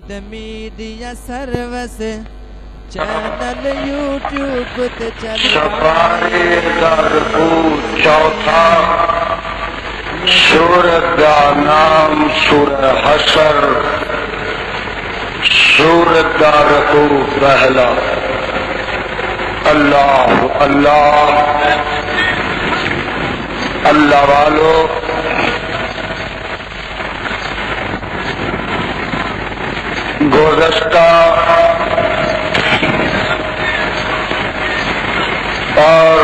Media service channel YouTube تے چل شفائے در کو چوتھا سورت دا نام سورہ حشر، سورت دا رکوع پہلا۔ اللہ اللہ اللہ والو گزشتہ اور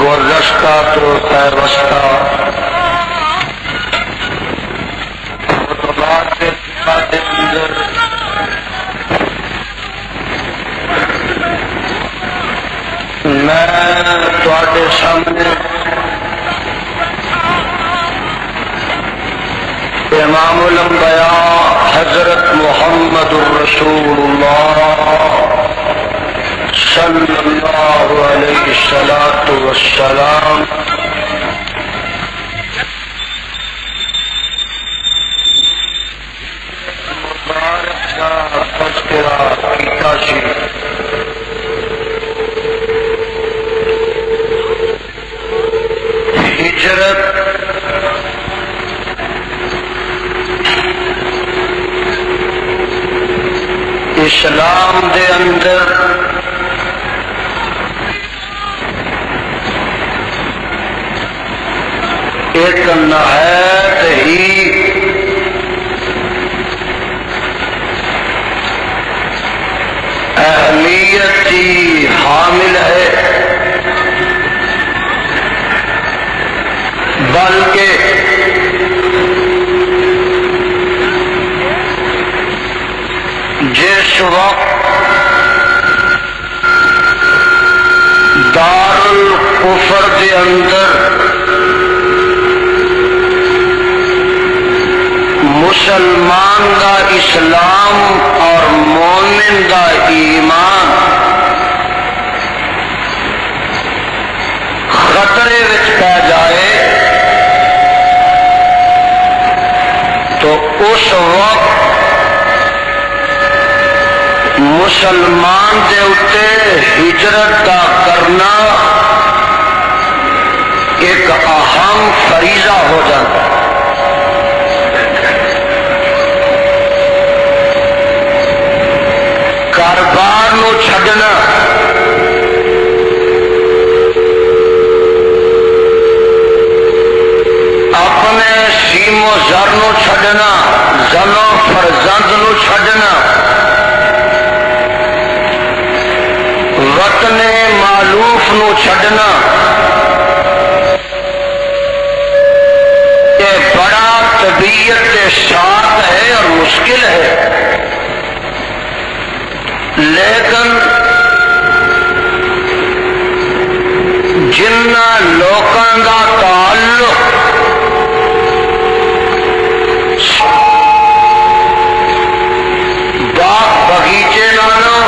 گزشتہ تو پیوستہ خطبات کے اندر میں تواڈے سامنے امام الانبیاء حضرت محمد الرسول اللہ صلی اللہ علیہ وسلم مبارک کا تذکرہ کیتا سی۔ ہجرت اسلام دے اندر ایک نہایت ہی اہمیت کی حامل ہے، بلکہ جس وقت دار الکفر کے اندر مسلمان دا اسلام اور مومن دا ایمان خطرے وچ پہ جائے تو اس وقت مسلمان دے اتے ہجرت کا کرنا ایک اہم فریضہ ہو جاتا ہے۔ کاروبار نو چھڈنا، اپنے سیم و زر نو چھڈنا، زن و فرزند نو چھڈنا، وطن معلوف نو چھڈنا، یہ بڑا طبیعت کے ساتھ ہے اور مشکل ہے، لیکن جنہ لوکاں دا تعلق باغ بغیچے نالوں،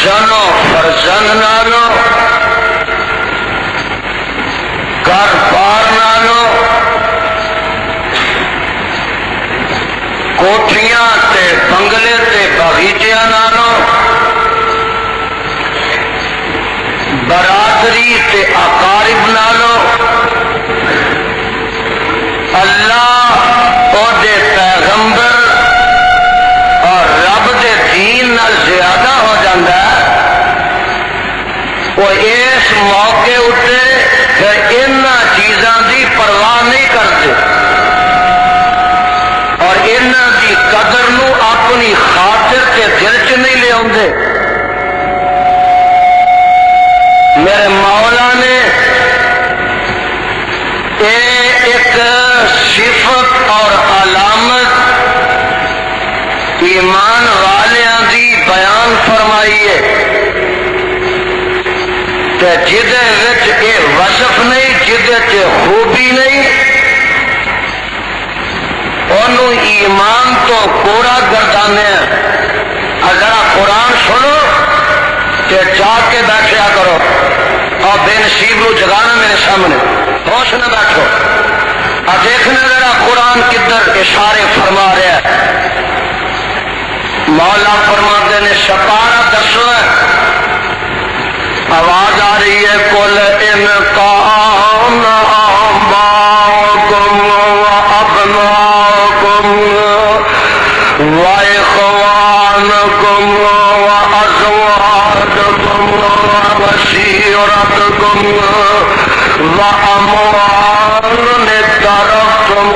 زن و فرزند نالوں، گھر بار نالوں، کوٹھیاں تے بنگلے تے باغیچیاں نالوں، برادری تے اقارب نالوں، اللہ اور دے پیغمبر اور رب دے دین نال زیادہ ہو جاندہ ہے۔ وہ اس موقع اتے پھر ان چیزاں دی پرواہ نہیں کرتے اور ان دی قدر نو اپنی خاطر کے دل چ نہیں لے آتے۔ میرے مولا نے ایک صفت اور علامت ایمان والیاں دی بیان فرمائی ہے کہ جدے وچ اے وصف نہیں، جدے چ خوبی نہیں، انہوں ایمان تو کوڑا گردانے۔ اگر قرآن سنو کہ جا کے بیٹھیا کرو اور بے نصیب نو جگانا میرے سامنے، ہوش نہ بیٹھو۔ اور دیکھنا ذرا قرآن کدھر اشارے فرما رہا ہے۔ مولا فرماتے نے سپارہ دسو، آواز آ رہی ہے کل ان کان آباؤکم وابناؤکم واخوانکم وازواجکم وعشیرتکم واموال اقترفتم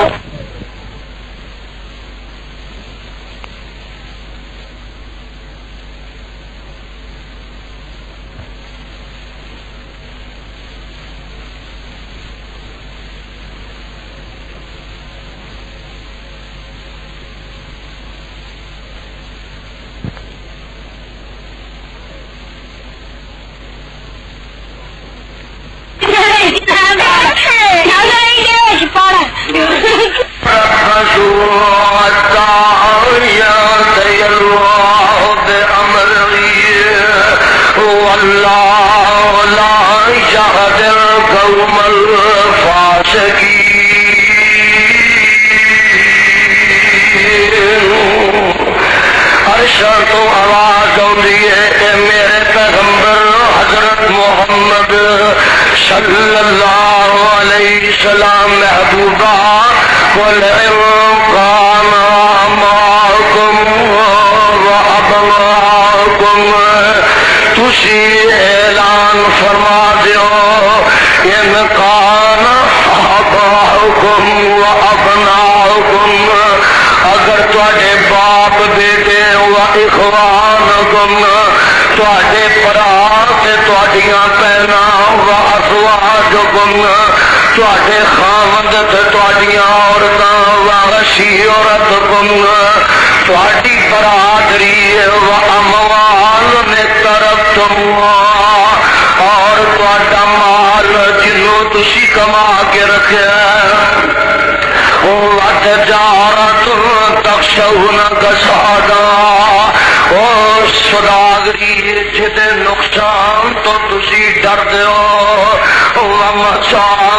تو آواز آئی ہے کہ میرے پیغمبر حضرت محمد صلی اللہ علیہ وسلم محبوبہ قل ان کان آباؤکم وابناؤکم، تسی اعلان فرما دیو ان کان آباؤکم وابناؤکم، اگر تواڈے باپ بیٹے و اخوانکم، تواڈے برا تے تواڈیاں بہناں و ازواجکم، تواڈے خاوند تے تواڈیاں عورتاں و عشیرتکم، تواڈی برادری و اموال اقترفتم، اور تواڈا مال جنوں تسی کما کے رکھیا وتجارت تخشون کسادا، اور سوداگری جدے نقصان تو تسی ڈر دیو، ومساعٍ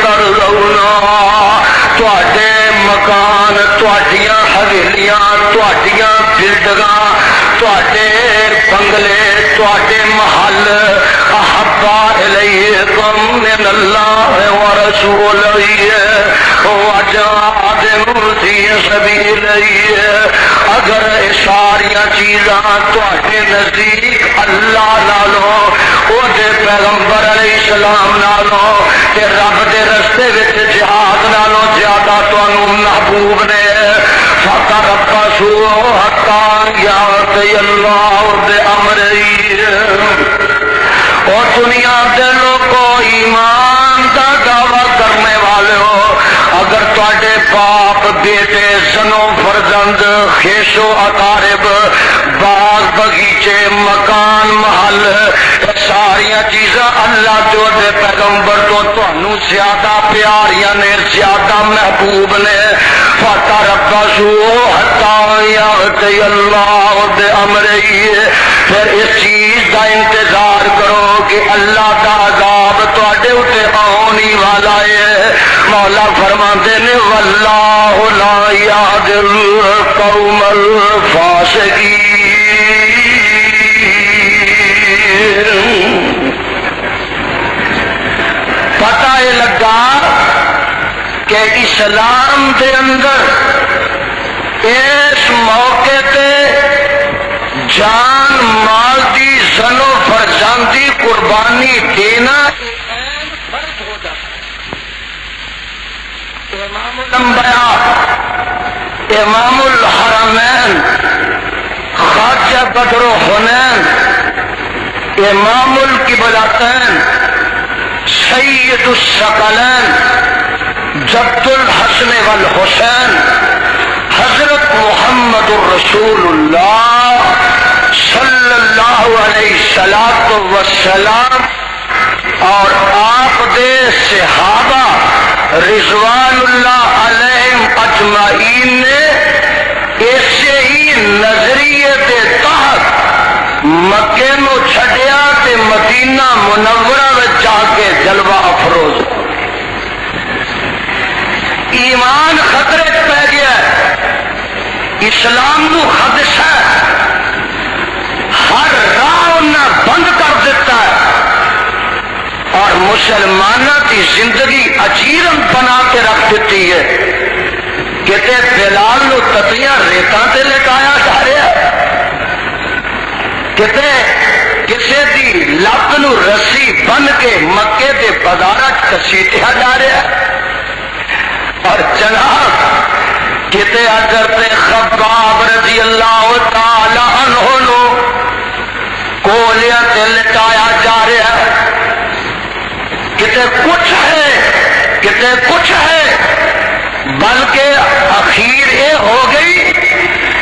ترضونا، تواڈے مکان، تواڈیاں حویلیاں، تواڈیاں بلڈنگاں، تواڈے بنگلے، تواڈے محل احب الیکم من اللہ ورسولہ وجہاد فی سبیلہ، اگر ساریاں چیزاں تواڈے نزدیک اللہ نالوں، او دے پیغمبر علیہ السلام نالوں تے رب دے رستے وچ جہاد نالوں زیادہ تانوں محبوب نے، فتربصوا حتی یأتی اللہ بأمرہ۔ اور دنیا دے لوگوں ایمان کا دعویٰ کرنے والے ہو، اگر تواڈے باپ بیٹے زنو فرزند خیش و اقارب باغ بغیچے مکان محل ساریاں چیزاں اللہ جو دے پیغمبر تو تانوں زیادہ پیاریاں نے، زیادہ محبوب نے، فتربصوا حتی یأتی اللہ بأمرہ، پھر اس چیز کا انتظار کرو کہ اللہ کا عذاب تواڈے اوتے آنے والا ہے۔ مولا فرماندے نے واللہ لا یہدی القوم الفاسقین۔ پتہ یہ لگا کہ اسلام دے اندر اس موقع تے جان مال دی زن و فرزند دی قربانی دینا فرض ہو جاتا ہے۔ امام الانبیاء، امام الحرمین، خواجہ بدر و حنین، امام القبلتین، سید الثقلین، جد الحسن والحسین، حضرت محمد الرسول اللہ صلی اللہ علیہ وسلم اور آپ دے صحابہ رضوان اللہ علیہم اجمعین نے ایسے ہی نظریے کے تحت مکے نو چھڈیا تے مدینہ منورہ وچ جا کے جلوہ افروز ایمان خطرے پہ گیا ہے، اسلام نو خدشہ ہے، ہر راہ انہیں بند کر دیتا ہے اور مسلمانوں کی زندگی اجیرن بنا کے رکھ دیتی ہے۔ کتے بلال نو تتیاں ریتاں تے لٹایا جا رہا ہے، کتے کسے دی لت نو رسی بن کے مکے دے بازار کسیٹیا جا رہا ہے، اور جناب کتے حضرت خباب رضی اللہ تعالی عنہ نو کولیا تے لٹایا جا رہا ہے۔ کتے کچھ ہے، کتے کچھ ہے، بلکہ اخیر یہ ہو گئی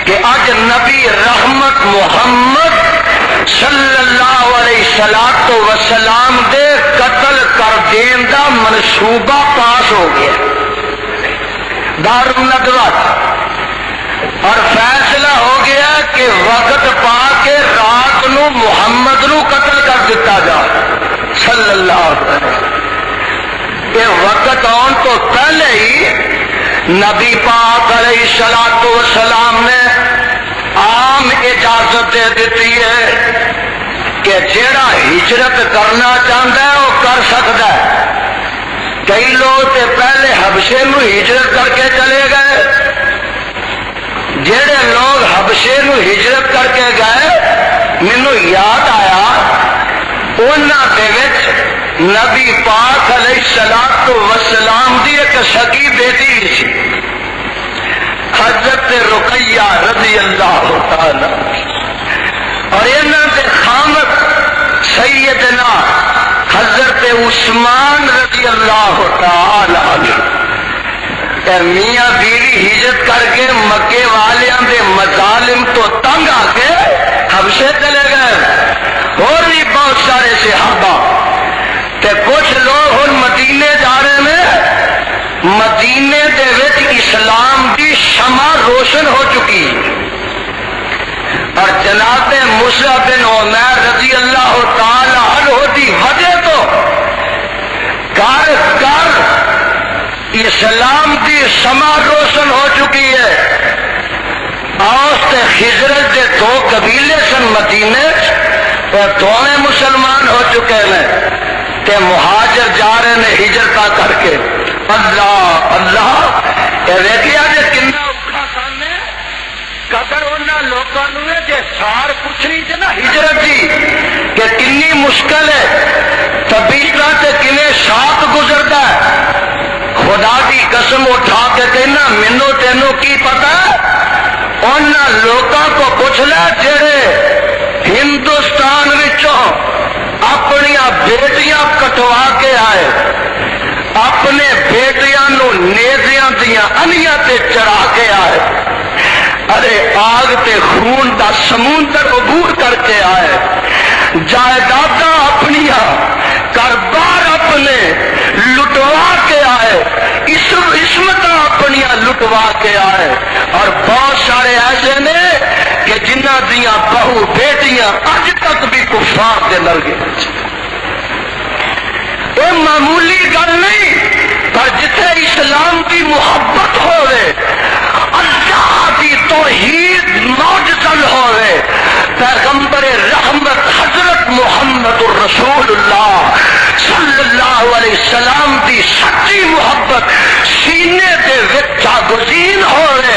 کہ اج نبی رحمت محمد صلی اللہ علیہ وسلم دے قتل کر دین دا منصوبہ پاس ہو گیا دارالندوہ، اور فیصلہ ہو گیا کہ وقت پا کے رات نو محمد نو قتل کر دیتا جا صلی اللہ علیہ وسلم۔ یہ وقت آن تو پہلے ہی نبی پاک علیہ الصلوۃ والسلام نے عام اجازت دے دیتی ہے کہ جیڑا ہجرت کرنا چاہتا ہے وہ کر سکتا ہے۔ کئی لوگ تے پہلے حبشے نو ہجرت کر کے چلے گئے، جڑے لوگ حبشے نو ہجرت کر کے گئے مینو یاد آیا انہاں دے وچ نبی پاک علیہ الصلوۃ والسلام دی ایک سگی بیٹی سی حضرت رقیہ رضی اللہ تعالی، اور انہاں دے خامد سیدنا حضرت عثمان رضی اللہ تعالی عنہ۔ میاں بیوی ہجرت کر کے مکے والیاں دے مظالم تو تنگ آ کے حبشے چلے گئے، اور بھی بہت سارے صحابہ تے کچھ لوگ ہن مدینے جا رہے ہیں۔ مدینے دے وچ اسلام دی شمع روشن ہو چکی، اور جناب مصعب بن عمیر رضی اللہ تعالی عنہ دی وجہ تو گھر گھر اسلام دی شمع روشن ہو چکی ہے۔ اوس تے خزرج دے دو قبیلے سن مدینے، اور دونوں مسلمان ہو چکے ہیں تے مہاجر جا رہے ہیں ہجرت کر کے۔ اللہ اللہ ویکھیا جے کنا اوکھا کام ہے، قدر انہاں لوکاں نوں ہے جے سار پوچھنی تے نا ہجرت دی کہ کنی مشکل ہے، طبیعتاں تے کنے شاق گزردا ہے۔ خدا کی قسم اٹھا کے کہنا مینوں تینوں کی پتا ہے، انہاں لوکاں کو پوچھ لے جڑے ہندوستان وچوں اپنی بیٹیاں کٹوا کے آئے، اپنے بیٹیاں نو نیزیاں دیاں انیاں تے چڑھا کے آئے، ارے آگ تے خون دا سمندر عبور کر کے آئے، جائیداداں اپنیاں کاروبار اپنے لٹوا کے آئے، عصمتاں اپنیاں لٹوا کے آئے، اور بہت سارے ایسے نے کہ جنہ دیاں بہو بیٹیاں اج تک بھی کفار دے لگے۔ یہ معمولی گل نہیں، پر جتنے اسلام کی محبت ہوئے، اللہ کی توحید معجزل ہوئے، پیغمبر رحمت حضرت محمد رسول اللہ صلی اللہ علیہ وسلم کی سچی محبت سینے دے وچ جاگزین ہوئے،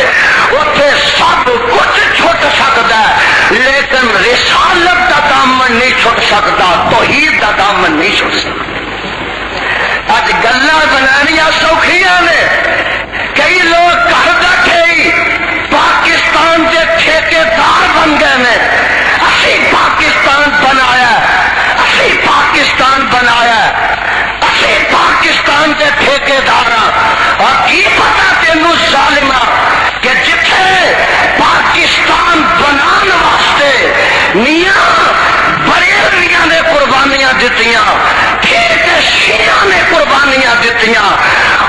اتنے سب کچھ چھٹ سکتا ہے، لیکن رسالت کا دامن نہیں چھٹ سکتا، توحید کا دامن نہیں چھٹ سکتا۔ اج گلاں بنانیاں سوکھیاں نے، کئی لوگ گھر بیٹھے ہی پاکستان کے ٹھیکیدار بن گئے نے، اسی پاکستان بنایا، اسی پاکستان بنایا، اسی پاکستان کے ٹھیکیدار، اور کی پتا تینوں ظالما کہ جتھے پاکستان بنان واسطے میاں بریلویاں نے قربانیاں دتیاں، شیعہ نے قربانیاں دتیاں،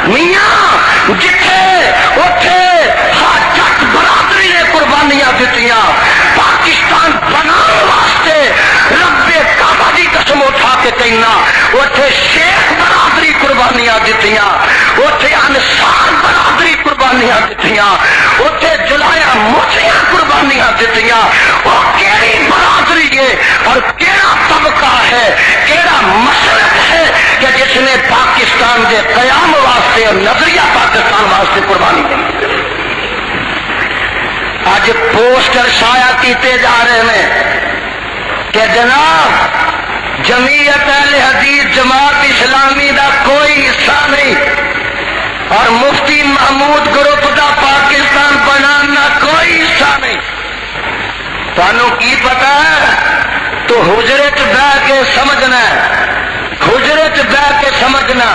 میاں جتھے اوتھے جٹ برادری نے قربانیاں دتیاں، پاکستان بنانے واسطے دیتیاں، اتنے انصار برادری قربانیاں دیتیاں، اتنے جلایا موچیاں قربانیاں دیتیاں. وہ کیڑی برادری ہے اور کیڑا طبقہ ہے، کیڑا مسلک ہے کہ جس نے پاکستان کے قیام واسطے اور نظریہ پاکستان واسطے قربانی دی. اج پوسٹر شائع کیتے جا رہے ہیں کہ جناب جمعیت اہل حدیث جماعت اسلامی دا کوئی حصہ نہیں اور مفتی محمود گروپ دا پاکستان بنانا کوئی حصہ نہیں. تانوں کی پتا ہے؟ تو حجرے چ بہ کے سمجھنا ہے، حجرے چ بہ کے سمجھنا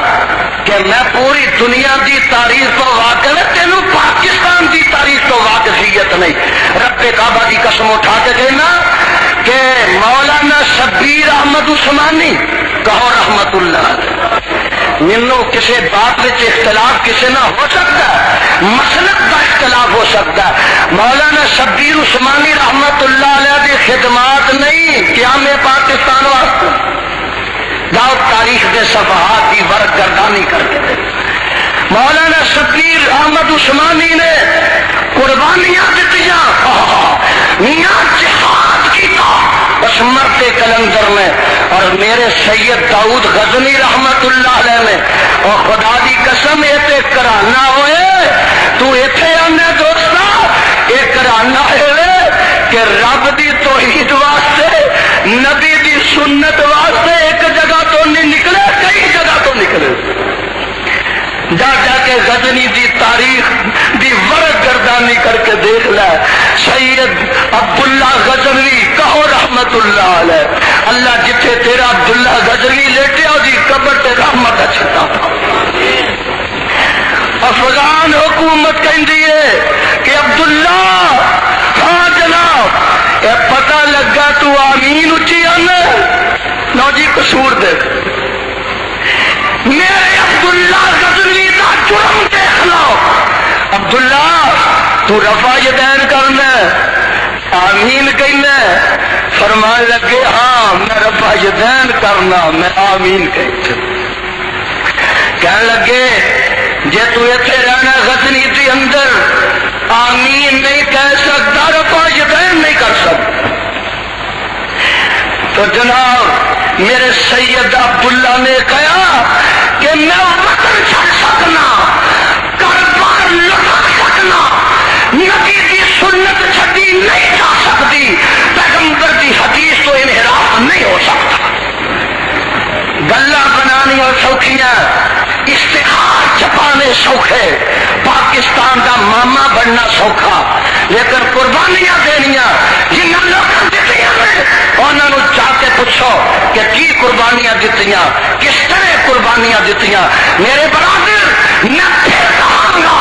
کہ میں پوری دنیا دی تاریخ تو واقف ہے، تینوں پاکستان دی تاریخ تو واقفیت نہیں. رب کعبہ دی قسم اٹھا کے کہنا کہ مولانا شبیر احمد عثمانی کہو رحمت اللہ، مینوں کسی بات میں اختلاف کسی نہ ہو سکتا ہے، مسلک کا اختلاف ہو سکتا ہے. مولانا شبیر عثمانی رحمت اللہ علیہ دی خدمات نہیں قیام پاکستان واسطے جاؤ تاریخ کے صفحات کی ورق گردانی کر کے دے. مولانا شبیر احمد عثمانی نے قربانیاں دیتیاں، میاں جہاد کیتا اس مرتے کلندر میں. اور میرے سید داؤد غزنی رحمت اللہ علیہ نے اور خدا دی قسم یہ کرانا ہوئے تو ایتھے آنے دوستا یہ کرانا ہے کہ رب دی توحید واسطے نبی دی سنت واسطے ایک جگہ تو نہیں نکلے، کئی جگہ تو نکلے. جا جا کے غزنی دی تاریخ دی ورق گردانی کر کے دیکھ لے. سید عبداللہ غزنوی کہو رحمت اللہ علیہ، اللہ جتھے تیرا عبداللہ غزنوی لیٹیا دی قبر تے رحمت چھٹا. افغان حکومت کہندی ہے کہ عبداللہ ہاں جناب یہ پتہ لگا تو آمین اچھی آنا نو جی قصور دے. میرے عبداللہ غزنوی دا جرم دیکھ لو. عبداللہ تو رفع یدین کرنا آمین کہنا، فرمان لگے ہاں میں رفع یدین کرنا میں آمین کہنے لگے جے تو ایتھے رہنا غزنی کے اندر آمین نہیں کہہ سکتا، رفع یدین نہیں کر سکتا. تو جناب میرے سید عبداللہ نے کہا کہ میں وطن چھڑ سکنا، کاروبار لٹا سکنا، نبی کی سنت چھٹی نہیں جا سکتی، پیغمبر کی حدیث تو انحراف نہیں ہو سکتا. گلا بنانی اور سوکھیاں، اشتہار چھپانے سوکھے، پاکستان کا ماما بننا سوکھا، لیکن قربانیاں دینیاں جنہوں لوگوں دیتیاں انہوں جا کے پوچھو کہ کی قربانیاں دیتیاں، کس طرح قربانیاں دیتیاں. میرے برادر میں پھر کہوں گا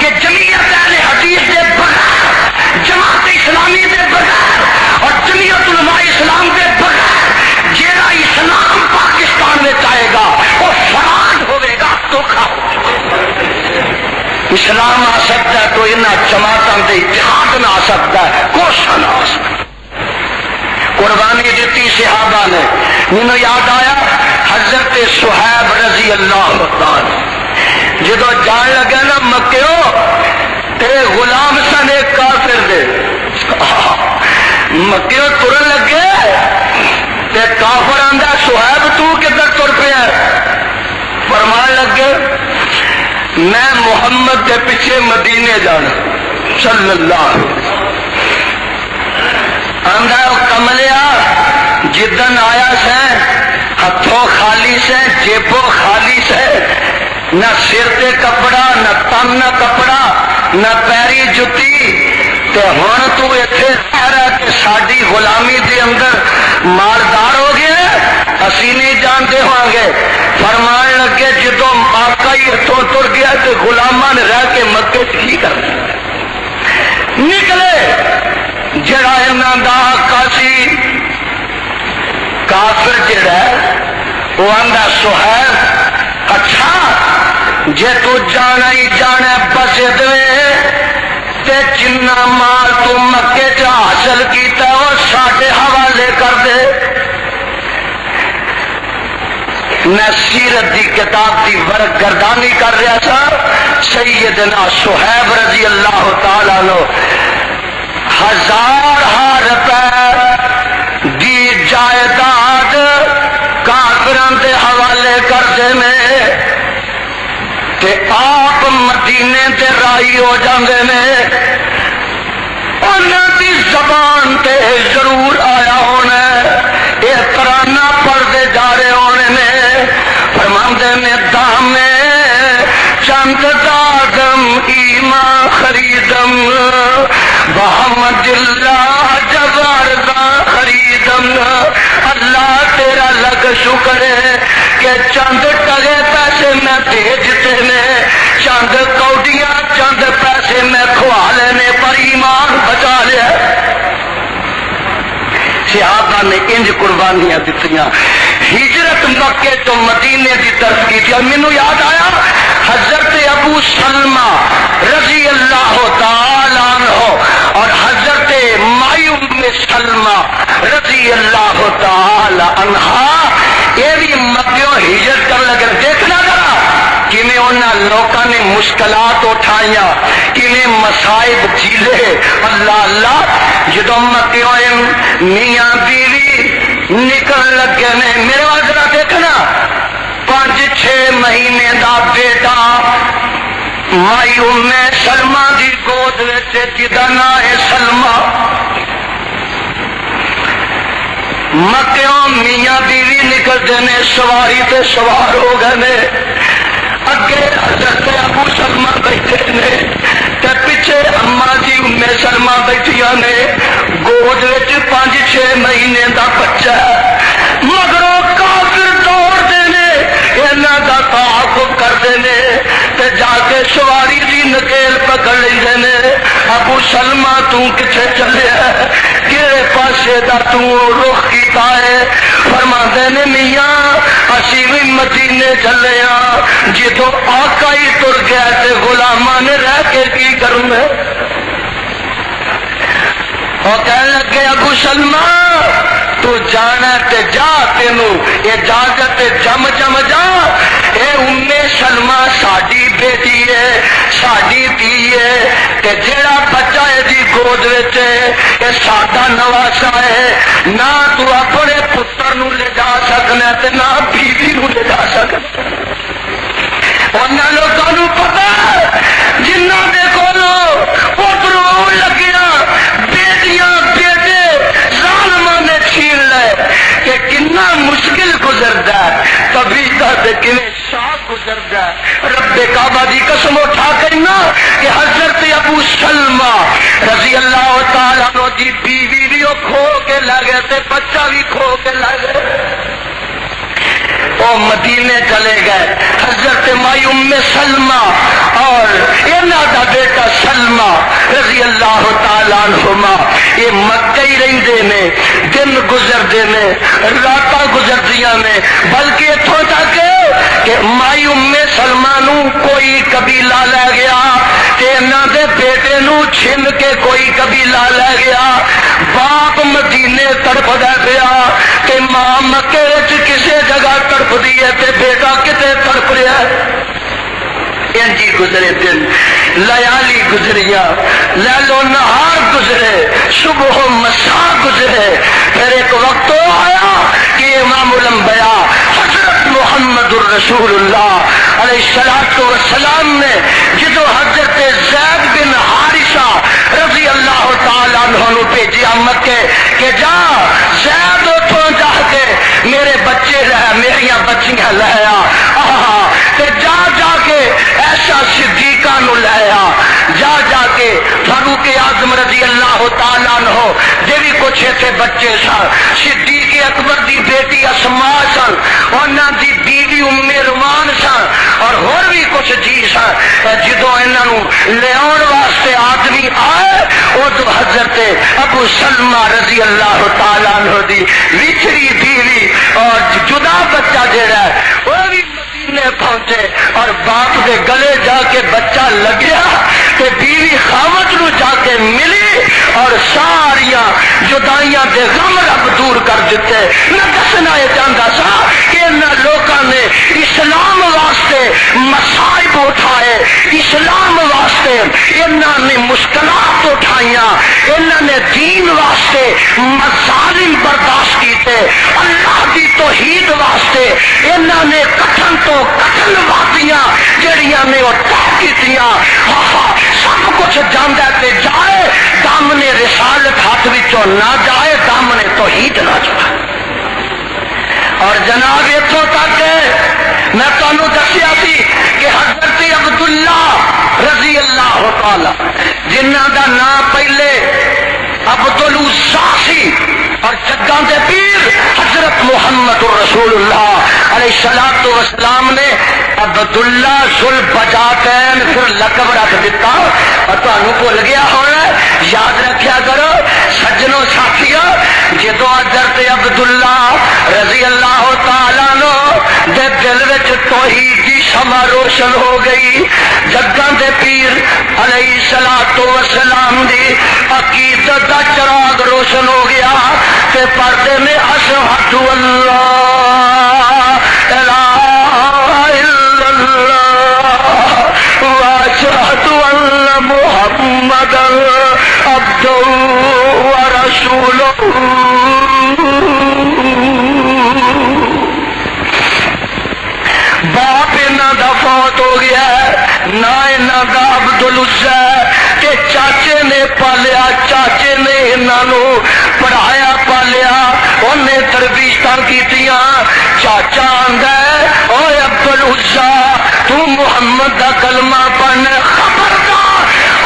کہ جمعیت اہل حدیث کے بغیر، جماعت اسلامی کے بغیر اور جمعیت علماء اسلام کے بغیر جیڑا اسلام پاکستان میں آئے گا وہ فراڈ ہوئے گا، دھوکھا. اسلام آ سکتا ہے تو انہاں جماعتوں کے اتحاد نہ آ سکتا ہے، کوشش نہ آ سکتا. قربانی دیتی صحابہ نے. مینوں یاد آیا حضرت صہیب رضی اللہ عنہ جدو جان لگا نا مکیو تیرے غلام سن ایک کافر دے مکیو ترن لگے تے کافر آندا صہیب تو کدھر تر پیا؟ فرمان لگے میں محمد کے پیچھے مدینے جانا صلی اللہ علیہ وسلم. آندا کملیا جدن آیا سے ہتھوں خالی سے جیبوں خالی سے، نہ سر تے کپڑا نہ تن نہ کپڑا نہ پیری جتی، تے ہن تو ایتھے رہ رہا کہ ساڈی غلامی دے اندر مالدار ہو گیا، اسی نہیں جانتے ہوں گے. فرمان لگے جدو آقا ہی اتوں تر گیا تو غلاماں نے رہ کے مکے کی کرنا نکلے. جڑا انہاں دا آقا سی کافر جڑا وہ آندا صہیب اچھا جے تو جانا ہی جانا بس دے تے جنہ مال تو مکے چ حاصل کیتا وہ ساڈے حوالے کر دے. میں سیرت دی کتاب دی ورق گردانی کر رہا تھا، سیدنا صہیب رضی اللہ تعالیٰ عنہ 1000 روپے دی جائیداد کافران دے حوالے کردے نے تے آپ مدینے تے رائی ہو جاندے نے، انہاں دی زبان تے ضرور آیا ہونا یہ ترانہ پڑھتے جا رہے ہونے نے، فرماندے نے دامے چند دادم ایمان خریدم بحمد اللہ جباردہ خریدم، اللہ تیرا لگ شکر ہے کہ چند ٹگے پیسے میں بھیجتے نے، چند کوڈیاں چند پیسے میں کھوا لینے پر ایمان بچا لیا۔ صحابہ نے انج قربانیاں دتیاں، ہجرت مکے تو مدینے کی طرف کی تھی۔ مینوں یاد آیا حضرت ابو سلمہ رضی اللہ تعالی عنہ اور حضرت مائی ام سلمہ رضی اللہ تعالی عنہا یہ بھی مکیوں ہجرت کر لگے۔ دیکھنا ذرا کیویں انہاں لوکاں نے مشکلات اٹھائیاں، کیویں مصائب جھیلے۔ اللہ اللہ جدوں مکیوں میاں بیوی نکل لگے نے، میرے وال ذرا دیکھنا 5-6 مہینے دا بیٹا مائی ام سلمہ دی گود وچ جدا نام ہے سلمہ، مکیوں میاں بیوی نکلتے نے، سواری تے سوار ہو گئے نے، اگے حضرت ابو سلمہ بیٹھے نے تے پیچھے اما جی ام سلمہ بیٹھیاں نے، گود وچ 5-6 مہینے دا بچہ مگروں کافر دوڑتے نے، انہاں دا تعاقب کرتے نے تے جا کے سواری دی نکیل پکڑ لیندے نے۔ ابو سلمہ تو کتھے چلیا، کہڑے پاسے دا تو رخ کیتا ہے؟ فرماندے نے میاں اسی بھی مدینے چلے ہاں، جدوں آقا ہی تر گیا تے غلاماں نے رہ کے کی کروں میں؟ اور کہنے لگے ابو سلمہ تو جانا تے جا، تینوں اجازت جم جم جا، اے ام سلمہ ساڈی بیٹی ہے، ساڈی دھی ہے، تے جیڑا بچہ ہے دی گود وچ اے ساڈا نواسا ہے، نہ تو اپنے پتر نو لے جا سکنا تے نہ بیوی نو لے جا سکنا۔ انہاں لوگاں نوں پتہ جنہاں دے کولوں پتر ہون لگیا بیٹیاں بیٹے ظالماں نے چھین لے کہ کتنا مشکل گزردا ہے، تبھی تے کنے شاہ گزردا ہے۔ رب کعبہ دی قسم اٹھا کہنا کہ حضرت ابو سلمہ رضی اللہ تعالیٰ عنہ دی بیوی بھی کھو کے لے گئے تے بچہ بھی کھو کے لے گئے۔ وہ مدینے چلے گئے، حضرت مائی ام سلمہ اور انہاں دا بیٹا سلمہ رضی اللہ تعالیٰ عنہما یہ مکہ ہی رہندے نے، دن گزردے نے، راتاں گزردیاں نے، بلکہ اتھوں تک کہ مائی ام سلمہ نو کوئی قبیلہ لے گیا تے انہاں دے بیٹے نو چھن کے کوئی قبیلہ لے گیا، باپ مدینے تڑپدا پیا تے ماں مکے وچ کسے جگہ تڑپ دیے تے بیٹا کتے تڑپ رہا ہے۔ انجی گزرے دن، لیالی گزریاں، لیل و نہار گزرے، صبح و مساء گزرے، پھر ایک وقت تو آیا کہ امام الانبیاء حضرت محمد الرسول اللہ علیہ السلام نے جدو حضرت زید بن حارثہ رضی اللہ تعالیٰ عنہ نو بھیجیا مکے کہ جا زید اتوں جا کے میرے بچے لے، میریاں بچیاں لے آ، تے جا جا کے ایسا صدیقہ نو لے آ، جا جا کے فاروق اعظم رضی اللہ تعالیٰ عنہ جے بھی کچھ ایتھے بچے سن، صدیق اکبر دی بیٹی اسماء سن، انہاں دی بیوی ام رومان سن، اور ہور بھی کچھ جی سن۔ جدوں انہاں نو لیاون واسطے آدمی آئے ادو حضرت ابو سلمہ رضی اللہ تعالیٰ عنہ دی وچھڑی بیوی اور جدا بچہ جڑا ہے وہ بھی مدینے پہنچے اور باپ دے گلے جا کے بچہ لگیا تے بیوی خاوند نو جا کے ملی اور ساریاں جدائیاں دے غم رب دور کر دیتے. میں دسنا یہ چاہتا سا کہ ان لوگوں نے اسلام واسطے مصائب اٹھائے, اسلام واسطے انہوں نے مشکلات اٹھائیاں, انہوں نے دین واسطے مظالم برداشت کیتے, اللہ کی توحید واسطے انہوں نے کٹن تو کٹن وادیاں جڑیاں نے وہ طے کیتیاں. سب کچھ جانا تے جائے, دامنے رسالت ہاتھ وچوں نہ جائے, دامنے توحید نہ جائے. اور جناب اتوں تک میں تمہیں دسیا سی کہ حضرت عبداللہ رضی اللہ تعالی جنہ دا نام پہلے عبدالعزا سی اور جگاں دے پیر حضرت محمد رسول اللہ علیہ الصلوۃ والسلام نے عبداللہ ذوالبجاتین پھر لقب رکھ دیتا. اور تمہیں بھول گیا ہونا, یاد رکھیا کرو سجنوں ساتھیوں, جدو حضرت عبداللہ رضی اللہ تعالیٰ نو دے دل وچ توحید دی شمع روشن ہو گئی, جگاں دے پیر علیہ الصلوۃ والسلام دی عقیدت دا چراغ روشن ہو گیا تے پردے میں اشہد اللہ الہ الا اللہ واشہد ان محمد عبدہ ورسولہ. باپ انہاں دا فوت ہو گیا, نہ انہاں دا عبدالعزا کہ چاچے نے پالیا, چاچے نے انہاں نو پڑھایا پالیا, انہیں تربیتاں کیتیاں. چاچا آندا ہے اوے عبدالعزا تو محمد دا کلمہ پڑھنا, خبردار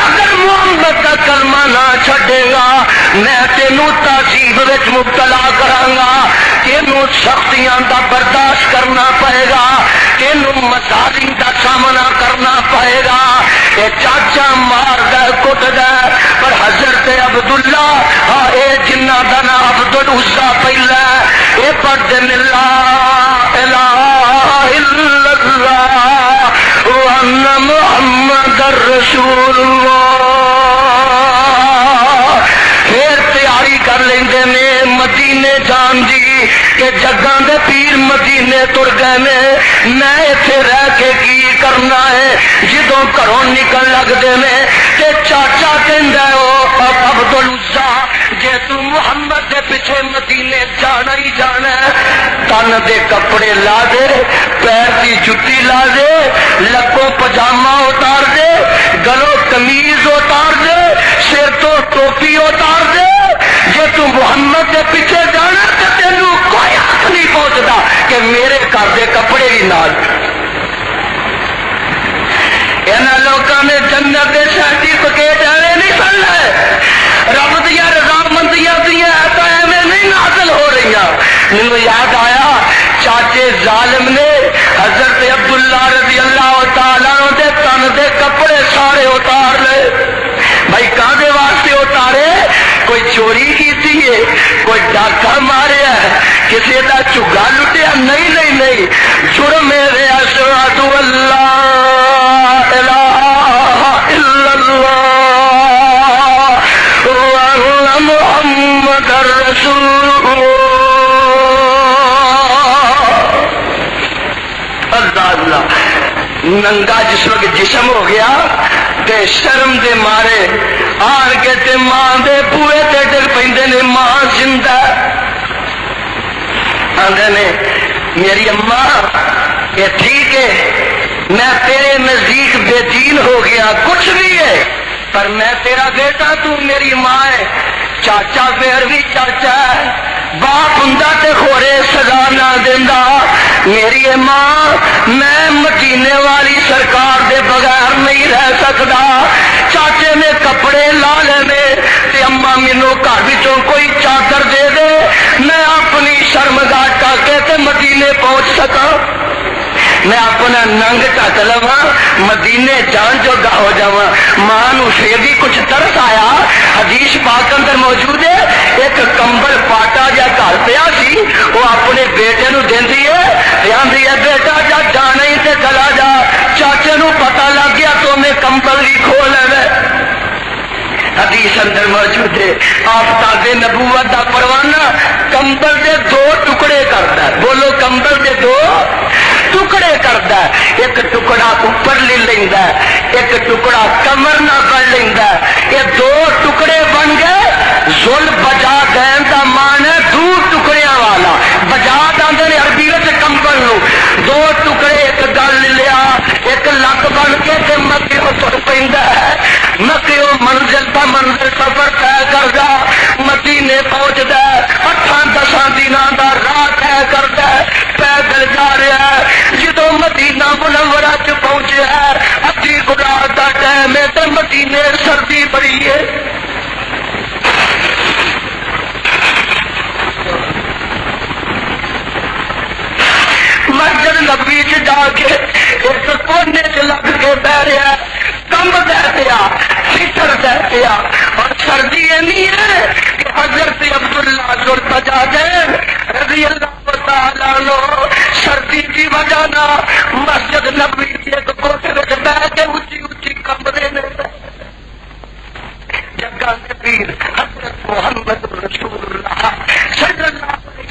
اگر محمد کا کلمہ نہ چھڈے گا میں تینوں تعذیب وچ مبتلا کراں گا, تینوں سختیاں دا برداشت کرنا پائے گا, تینوں مظالم دا سامنا کرنا پائے گا. اے چاچا ماردا کٹدا, پر حضرت عبداللہ ہاں اے جنہ دا نام عبدالعزا پہلا اے پڑھدے لا الہ الا اللہ وان محمد رسول اللہ. پھر تیاری کر لیندے نے مدینے جان دی کہ جگاں دے پیر مدینے تر گئے نے, میں ایتھے رہ کے کی کرنا ہے. جدوں گھروں نکل لگدے نے تے چاچا کہندا او عبدالعزا جے تو محمد دے پیچھے مدینے جانا ہی جانا ہے, تن دے کپڑے لا دے, پیر دی جتی لا دے, لکوں پجامہ اتار دے, گلوں قمیض اتار دے, سر تو ٹوپی اتار دے. جے تو محمد دے پیچھے جانا تے تینوں کوئی ہاتھ نہیں پہنچدا کہ میرے گھر دے کپڑے بھی نال. انہاں لوکاں نے جنت دے سرٹیفکیٹ ایویں نہیں سن لے, رب دیا رضامندیاں دیا تو ایویں نہیں حاصل ہو رہی. مینوں یاد آیا چاچے ظالم نے حضرت عبداللہ رضی اللہ تعالیٰ دے تن دے کپڑے سارے اتار لے. بھائی کہدے واسطے اتارے؟ کوئی چوری کی ہے, کوئی ڈاکہ ماریا ہے, کسی دا چگا لٹیا؟ نہیں نہیں نہیں, جرم میرے اشہد اللہ الہ الا اللہ وان محمد رسول اللہ. ننگا جس وقت جسم ہو گیا تے شرم دے مارے آن کے تے ماں دے بوئے تے ڈر پیندے نے, ماں زندہ آندے نے میری اماں یہ ٹھیک ہے میں تیرے نزدیک بے دین ہو گیا کچھ بھی ہے پر میں تیرا بیٹا, تو میری ماں ہے. چاچا پھر بھی چاچا ہے, باپ ہوندا تے خورے سزا نہ دیندا. میری ماں میں مدینے والی سرکار دے بغیر نہیں رہ سکدا. چاچے نے کپڑے لا لینے تے اماں مینوں گھر وچوں کوئی چادر دے دے, میں اپنی شرمگاہ ٹک کے مدینے پہنچ سکاں. میں اپنا ننگ ٹک لوا مدینے جان جوگا ہو جاواں. ماں نو پھر بھی کچھ ترس آیا. حدیث پاک اندر موجود ہے ایک کمبل پاٹا جا گھر پیا سی, وہ اپنے بیٹے نو دیندی ہے, آندی ہے بیٹا جا جانا ہی تے چلا جا. چاچے نو پتہ لگ گیا تو میں کمبل بھی کھو لے. حدیث اندر موجود ہے آفتاب نبوت دا پروانہ کمبل دے دو ٹکڑے کرتا ہے. بولو کمبل دے دو ٹکڑے کرتا ہے. ایک ٹکڑا اوپر لے لیندا ہے, ایک ٹکڑا کمر نہ بن لیندا ہے. یہ دو ٹکڑے بن گئے. زل بجا دین دا مان ہے دو ٹکڑیاں والا. بجا دے عربی وچ کمبل نو دو ٹکڑے ایک گل لیا, ایک لک بن کے تے مکیوں تر پیندا ہے. مکیوں منزل تا منزل سفر طے کردا, مدینے پہنچدا, 8-10 دناں دا راہ طے کردا, پیدل جا رہا ہے. جدوں مدینہ منورہ چ پہنچیا ہے ادھی رات دا ٹائم ہے تے مدینے سردی بڑی ہے. مسجد نبوی چ جا کے ایک کونے چ لگ کے بہ رہا ہے, کم دے پیا, فکر دے پیا, اور سردی نہیں ہے کہ حضرت عبداللہ ذوالفجاجین رضی اللہ تعالی عنہ سردی کی وجہ نہ مسجد نبوی کے ایک کوٹے میں بیٹھ کے اونچی اونچی کمرے میں جگہ کے پیر حضرت محمد رسول اللہ صلی اللہ علیہ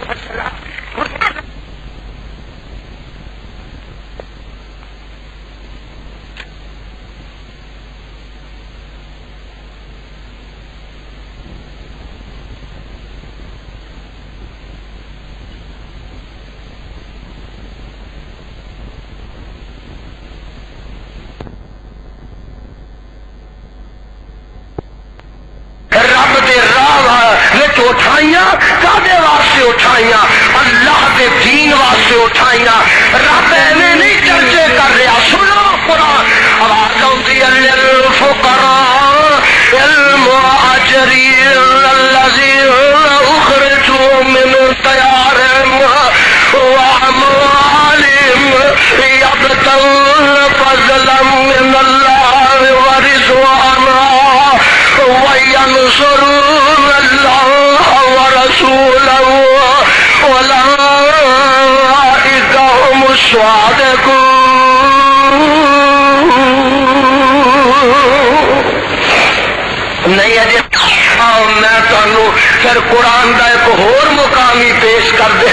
وسلم اٹھائیاں کادے واسطے اٹھائیاں, اللہ کے دین واسطے اٹھائیاں. رب ایویں نہیں چرچے کر رہا. سنو قرآن آواز آتی ہے للفقراء المہاجرین الذین اخرجوا من دیارہم واموالہم یبتغون فضلا من اللہ ورضوانا وینصرون اللہ ورسولہ اولئک هم الصادقون. نہیں اجے میں تمہیں پھر قرآن کا ایک ہور مقامی پیش کر دے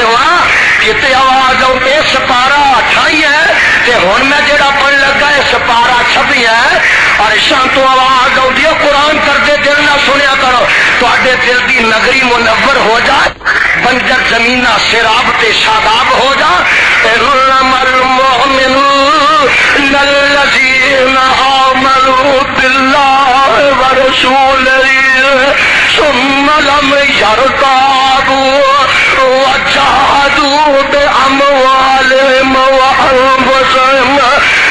کتنے آواز آؤ یہ سپارا 28 ہے تے ہن میں جڑا پڑھ لگا ہے سپارا 26 ہے. اور شان تو آواز آؤ قرآن کردے دل نہ سنیا کرو, تے دل کی نگری منور ہو جائے, بنجر زمین سیراب تے شاداب ہو جا. انما المؤمنون الذین آمنوا باللہ ورسولہ ثم لم يرتابوا وجاهدوا بأموالهم وأنفسهم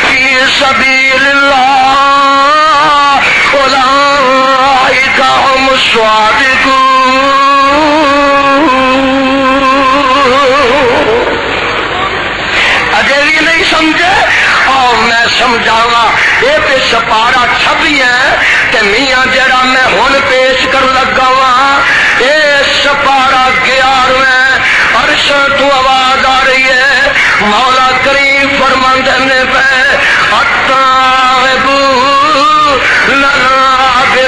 في سبيل الله أولئك هم الصادقون. اجے بھی نہیں سمجھے اور میں سمجھاوا یہ پہ سپارا 26 ہے تے میاں جڑا میں ہن پیش کر لگا وا یہ سپارا 11 عرش تو آواز آ رہی ہے. مولا کریم فرماندے نے پہ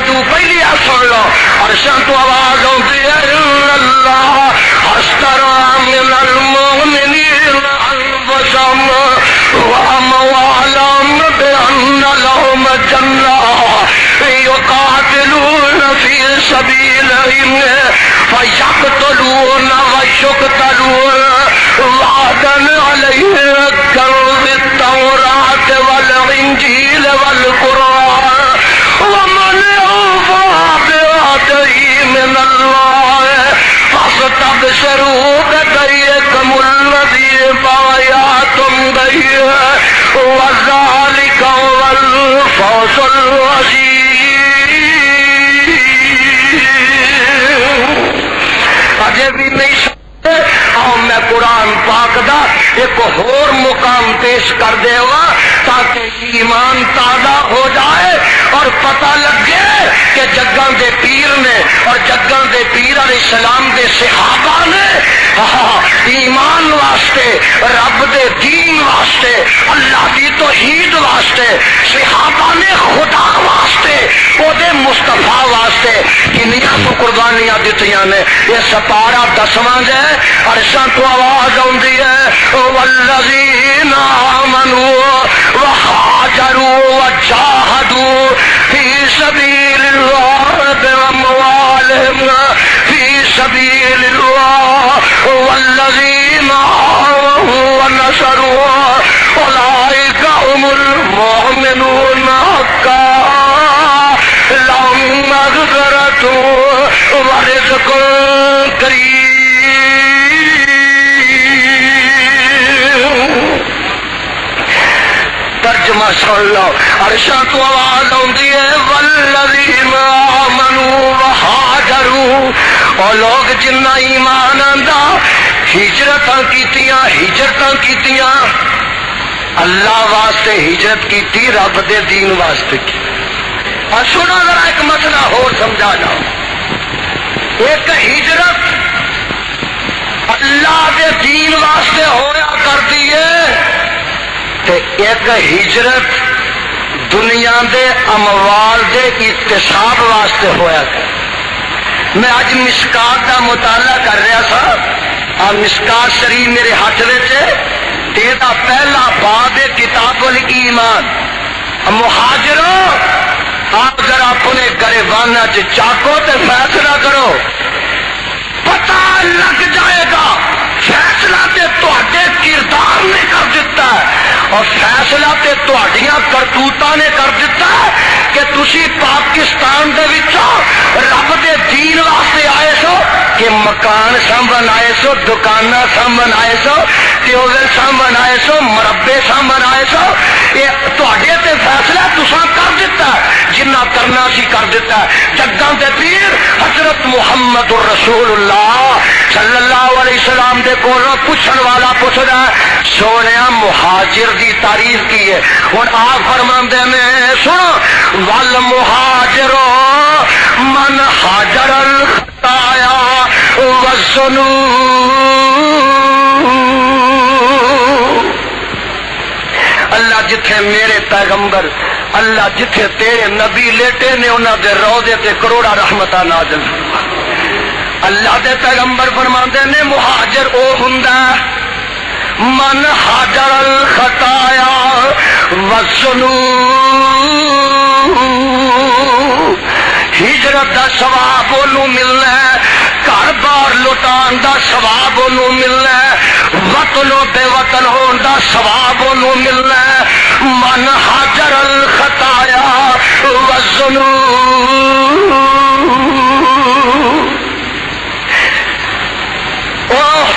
تو پہلی سن لو عرش تو آواز آتی ہے اللہ اشترى من المؤمنين أنفسهم وأموالهم بأن لهم جنة يقاتلون في سبيله فيقتلون ويقتلون وعدا عليه بالتوراة والإنجيل والقرآن ومن أوفى بعهده من الله فاستبشروا ببيعكم الذي بايعتم به وذلك هو الفوز العظيم. اجے بھی نہیں سمجھے اور میں قرآن پاک دا ایک اور مقام پیش کر دے گا تاکہ ایمان تازہ ہو جائے اور پتہ لگے کہ جگاں دے پیر نے اور جگاں دے پیر علیہ السلام دے صحابہ نے ایمان واسطے رب دے دین واسطے اللہ دی توحید واسطے صحابہ نے خدا واسطے او دے مصطفیٰ کیتیاں نے. یہ سپارہ 10واں ہے. عرشاں تو آواز آندی ہے والذین آمنوا وہاجروا وجاہدوا فی سبیل اللہ باموالہم فی سبیل اللہ والذین آووا ونصروا اولئک هم المؤمنون حقا لهم مغفرۃ ورزق کریم. ترجمہ سن لو. عرشاں تو آواز آتی ہے والذین آمنوا وہاجروا. اور لوگ جنہ ایمان آندا ہجرتاں کیتیاں اللہ واسطے ہجرت کیتی رب دے دین واسطے کی. اور سنو ذرا ایک مسئلہ اور سمجھا جاؤ. ایک ہجرت اللہ دے دین واسطے ہویا کرتی ہے تے ایک ہجرت دنیا دے اموال دے اکتساب واسطے ہویا کرتی. میں اج مشکات کا مطالعہ کر رہا تھا اور مشکات شریف میرے ہاتھ میں دا پہلا باب کتاب الایمان. مہاجروں آپ ذرا اپنے گریبانہ چاکو تے فیصلہ کرو. پتہ لگ جائے گا فیصلہ تے تہاڈے کردار نے کر دیتا ہے اور فیصلہ تے تہاڈیاں کرتوتاں نے کر دیتا ہے کہ تسی پاکستان دے وچوں رب دے دین واسطے آئے سو کہ مکان سنبھن آئے سو, دکاناں سنبھن آئے سو, ٹیوبل سنبھن آئے سو, مربے سنبھن آئے سو. یہ تہاڈے تے فیصلہ تساں کر دیتا ہے جنہ کرنا سی کر دیتا ہے. جگاں دے پیر حضرت محمد الرسول اللہ صلی اللہ علیہ وسلم دے کولوں پوچھن والا پوچھدا سونیا مہاجر دی تعریف کی ہے. ہن آپ فرماندے نے سنو والمہاجرو من حاجر الخطایا والذنوب. اللہ جتھے میرے پیغمبر اللہ جتھے تیرے نبی لیٹے نے انہاں دے روضے تے کروڑا رحمتاں نازل. اللہ دے پیغمبر فرماندے نے مہاجر او ہوندا من حاجر الخطایا والذنوب. ہجرت دا ثواب انہوں ملنا ہے, گھر بار لٹان دا ثواب انہوں ملنا ہے, وطن و بے وطن ہون دا ثواب انہوں ملنا ہے. من حاجر الخطایا والذنوب.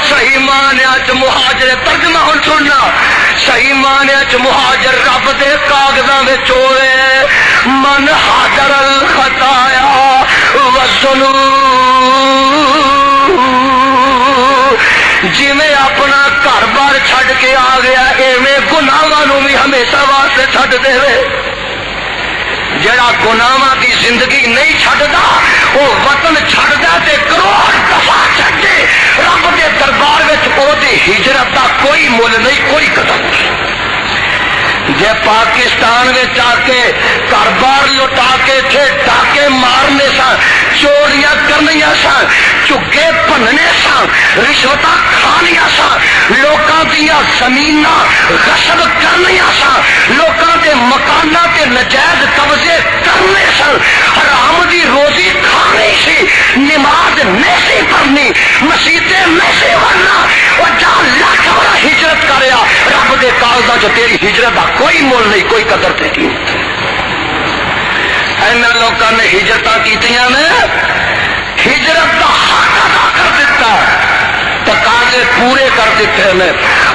صحیح معنی چ مہاجر ترجمہ ہن سننا. صحیح معنی چ مہاجر رب دے کاغذاں وچ ہوئے من حاجر الخطایا والذنوب. جویں اپنا گھر بار چھڈ کے آ گیا ایویں گناہاں نوں بھی ہمیشہ واسطے چھڈ دے. جڑا گناہاں دی زندگی نہیں چھڈدا وہ وطن چھڈدا تے کروڑ دفعہ چھڈے رب دے دربار وچ او دی ہجرت دا کوئی مل نہیں, کوئی قدر نہیں. جے پاکستان وچ آ کے گھر بار لٹا کے تھے ڈاکے مارنے سن, چوریاں کرنیاں سن, چگے بننے سن, رشوتاں کھانیاں سن, لوکاں دیاں زمیناں غصب کرنیاں سن, لوکاں دے مکاناں تے نجائز قبضے کرنے سن, حرام دی روزی کھانی سی, نماز نہیں سی پڑھنی, مسیتیں نہیں سی ورنا. اور جا لاکھ بڑا ہجرت کریا رب دے کاغذاں چ تیری ہجرت دا کوئی مول نہیں, کوئی قدر تے قیمت. اینا لوکاں نے ہجرتاں کیتیاں نے ہجرت دا حق ادا کر دیتا, تقاضے پورے کر دیتے ہیں.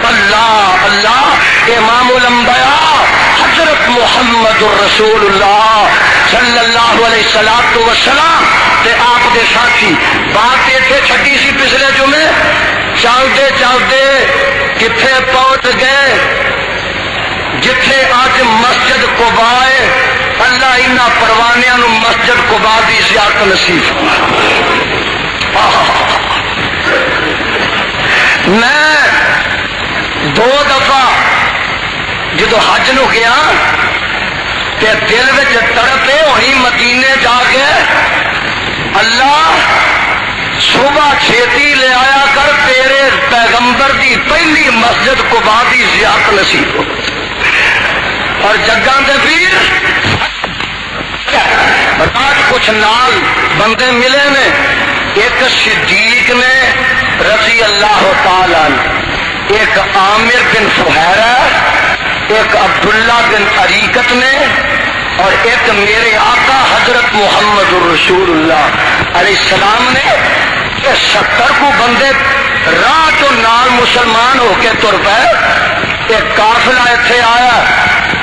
اللہ اللہ امام الانبیاء حضرت محمد الرسول اللہ صلی اللہ علیہ وسلم تے آپ دے ساتھی بات اتنے چھٹی سی پچھلے جمعے. چلتے چلتے کتنے پہنچ گئے جتھے آج مسجد قباء ہے. اللہ انہاں پروانیاں نو مسجد قباء دی زیارت نصیب. میں 2 دفعہ جدو حج نو گیا تے دل وچ تڑپ ہوئی مدینے جا کے اللہ صبح چھیتی لے آیا کر، تیرے پیغمبر دی پہلی مسجد قباء دی زیارت نصیب ہو۔ اور جگاں دے پیر رات کچھ نال بندے ملے نے، ایک صدیق نے رضی اللہ تعالی عنہ، ایک عامر بن فہیرہ، ایک عبداللہ بن عریقت نے، اور ایک میرے آقا حضرت محمد الرسول اللہ علیہ السلام نے۔ یہ 70 کو بندے راہ تو نال مسلمان ہو کے تر پے۔ ایک قافلہ اتنے آیا،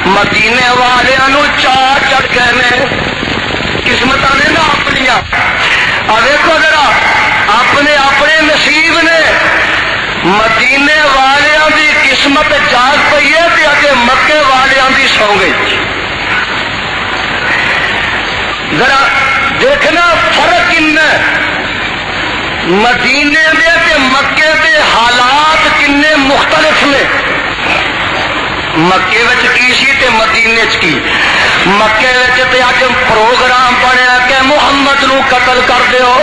مدینے والوں چار چڑھ گئے نے، قسمت نے نا اپنی دیکھو ذرا اپنے اپنے نصیب نے۔ مدینے والوں کی قسمت جاگ پئی ہے تے اگے مکے والوں کی سو گئی۔ ذرا دیکھنا فرق کن مدینے دے تے مکے دے حالات کنے مختلف نے۔ مکے وچ کی سی تے مدینے چ کی۔ مکے وچ تے اج پروگرام بنیا کہ محمد نو قتل کر دیو،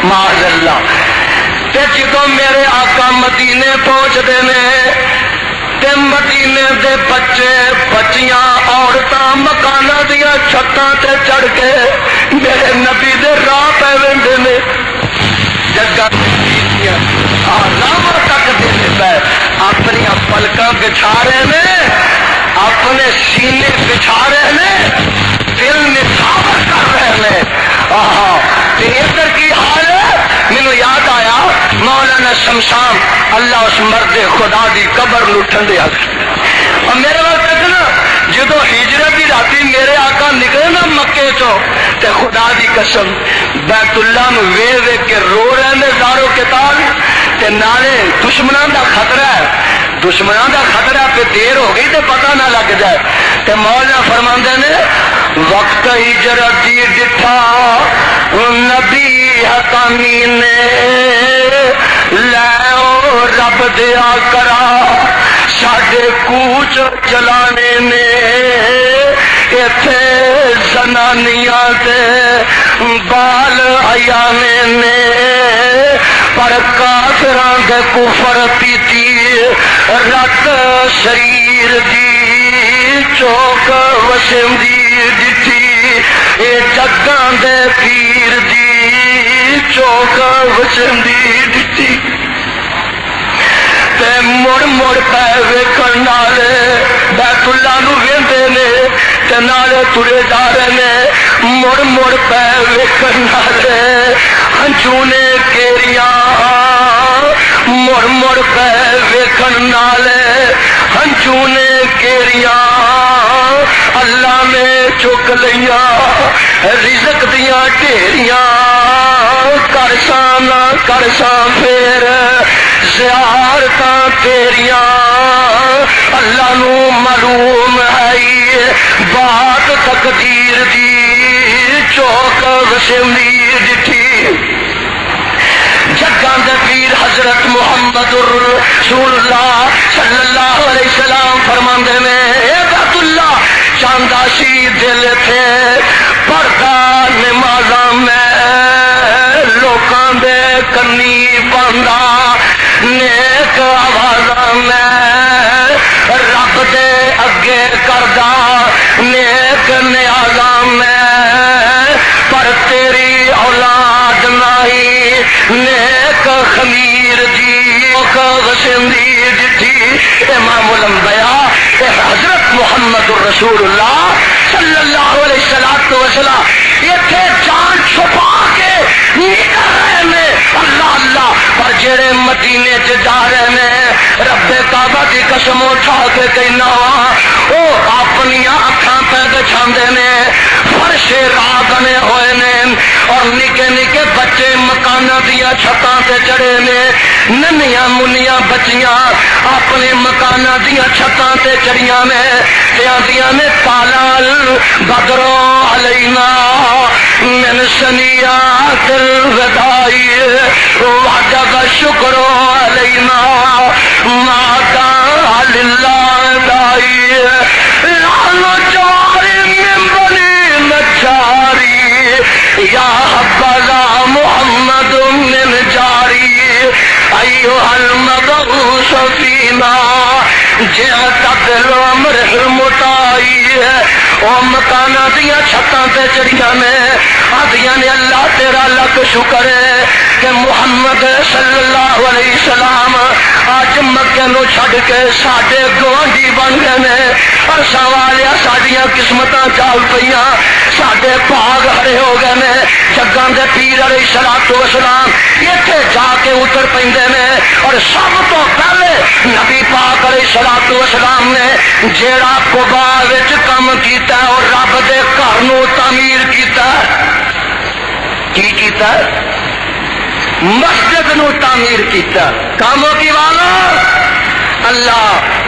معاذ اللہ۔ تے جدوں میرے آقا مدینے پہنچدے نے تے مدینے دے بچے بچیاں عورتاں مکاناں دیاں چھتاں تے چڑھ کے میرے نبی دے راہ پہ ویندے نے۔ جگہ آرام تک دے پہ اپنی پلکاں بچھا رہے نے، اپنے سینے بچھا رہے نے، دل نثار کر رہے ہیں۔ ادھر کی حال ہے، مینو یاد آیا مولانا شمشان اللہ اس مرد خدا دی قبر نو ٹھنڈیا۔ اور میرے وقت نا جدو ہجرت کی راتی میرے آقا نکلے نا مکے چو تے خدا دی قسم بیت اللہ نو ویکھ کے رو رہے نے زارو کتاب تے نالے دشمنوں دا خطرہ ہے، دشمنوں دا خطرہ پہ دیر ہو گئی تے پتہ نہ لگ جائے تے مولا فرماندے نے وقت ہجرت دی ڈٹھا نبی حقانی نے لے او رب دیا کرا ساڈے کوچ چلانے نے ایتھے زنانیاں تے بال آیانے نے پر کافراں دے کفر پیتی رت شریر دی چوک وسم دی دتی اے جگاں دے پیر دی چوک وسم دی دتی تے مڑ مڑ پے ویکھن نالے بیت اللہ نو ویندے نے تے نالے ترے جا رہے نے مڑ مڑ پے ویکھن نالے ہنجو نے کیریاں مڑ مڑ پے ویکھن نالے ہنجو نے کیریاں اللہ نے چک لیا رزق دیاں ڈھیریاں کرساں پھر زیارتاں تیریاں اللہ نو معلوم ہے بات تقدیر دی چوک وسم دی دتی جگاں دے پیر حضرت محمد رسول اللہ صلی اللہ علیہ وسلم فرماندے نے اے بیت اللہ چاندہ سی دل تھے پردہ نمازاں میں لوکاں دے کنی پاندا نیک آوازاں میں رب دے اگے کردہ نیک نیازاں میں پر تیری اولاد نہیں نیک خمیر دی وسم دی دتی امام الانبیاء حضرت محمد الرسول اللہ صلی اللہ علیہ وسلم اتنے جان چھپا کے نکل رہے ہیں اللہ اللہ پر جڑے مدینے چ جا رہے ہیں رب کعبہ کی قسم اٹھا کے کہنا وہ اپنی اکھاں پہ بچھاندے نے فرش راہ بنے ہوئے نے اور نکے نکے بچے مکاناں دیا چھتاں تے چڑھے نے ننیاں منیاں بچیاں اپنے مکاناں دیا چھتاں تے چڑھیاں نے تے آندیاں نے تالال بدرو علینا من سنیات الودائی وجب شکر علینا ما کان للہ دائی لعنو جواری من بنی نجاری یا حبذا محمد من ایھا المبعوث فینا جعلت الامر المتائی ہے او مکانہ دیا چھتاں تے چڑھیاں نے آدھیاں نے اللہ تیرا لکھ شکر ہے کہ محمد صلی اللہ علیہ وسلم آج مکے نو چھڈ کے ساڈے گوانڈی بن گئے نے اور سوالیا ساڈیاں قسمتاں چال پئیاں ساڈے بھاگ ہرے ہو گئے نے جگاں دے پیر علیہ الصلوۃ والسلام ایتھے جا کے اتر پیندے نے اور سب تو پہلے نبی پاک علیہ الصلوۃ والسلام نے جیڑا قبا وچ کم کیتا اور رب دے گھر نو تعمیر کیتا کی کیتا مسجد نو تعمیر کیتا کاموں کی والا اللہ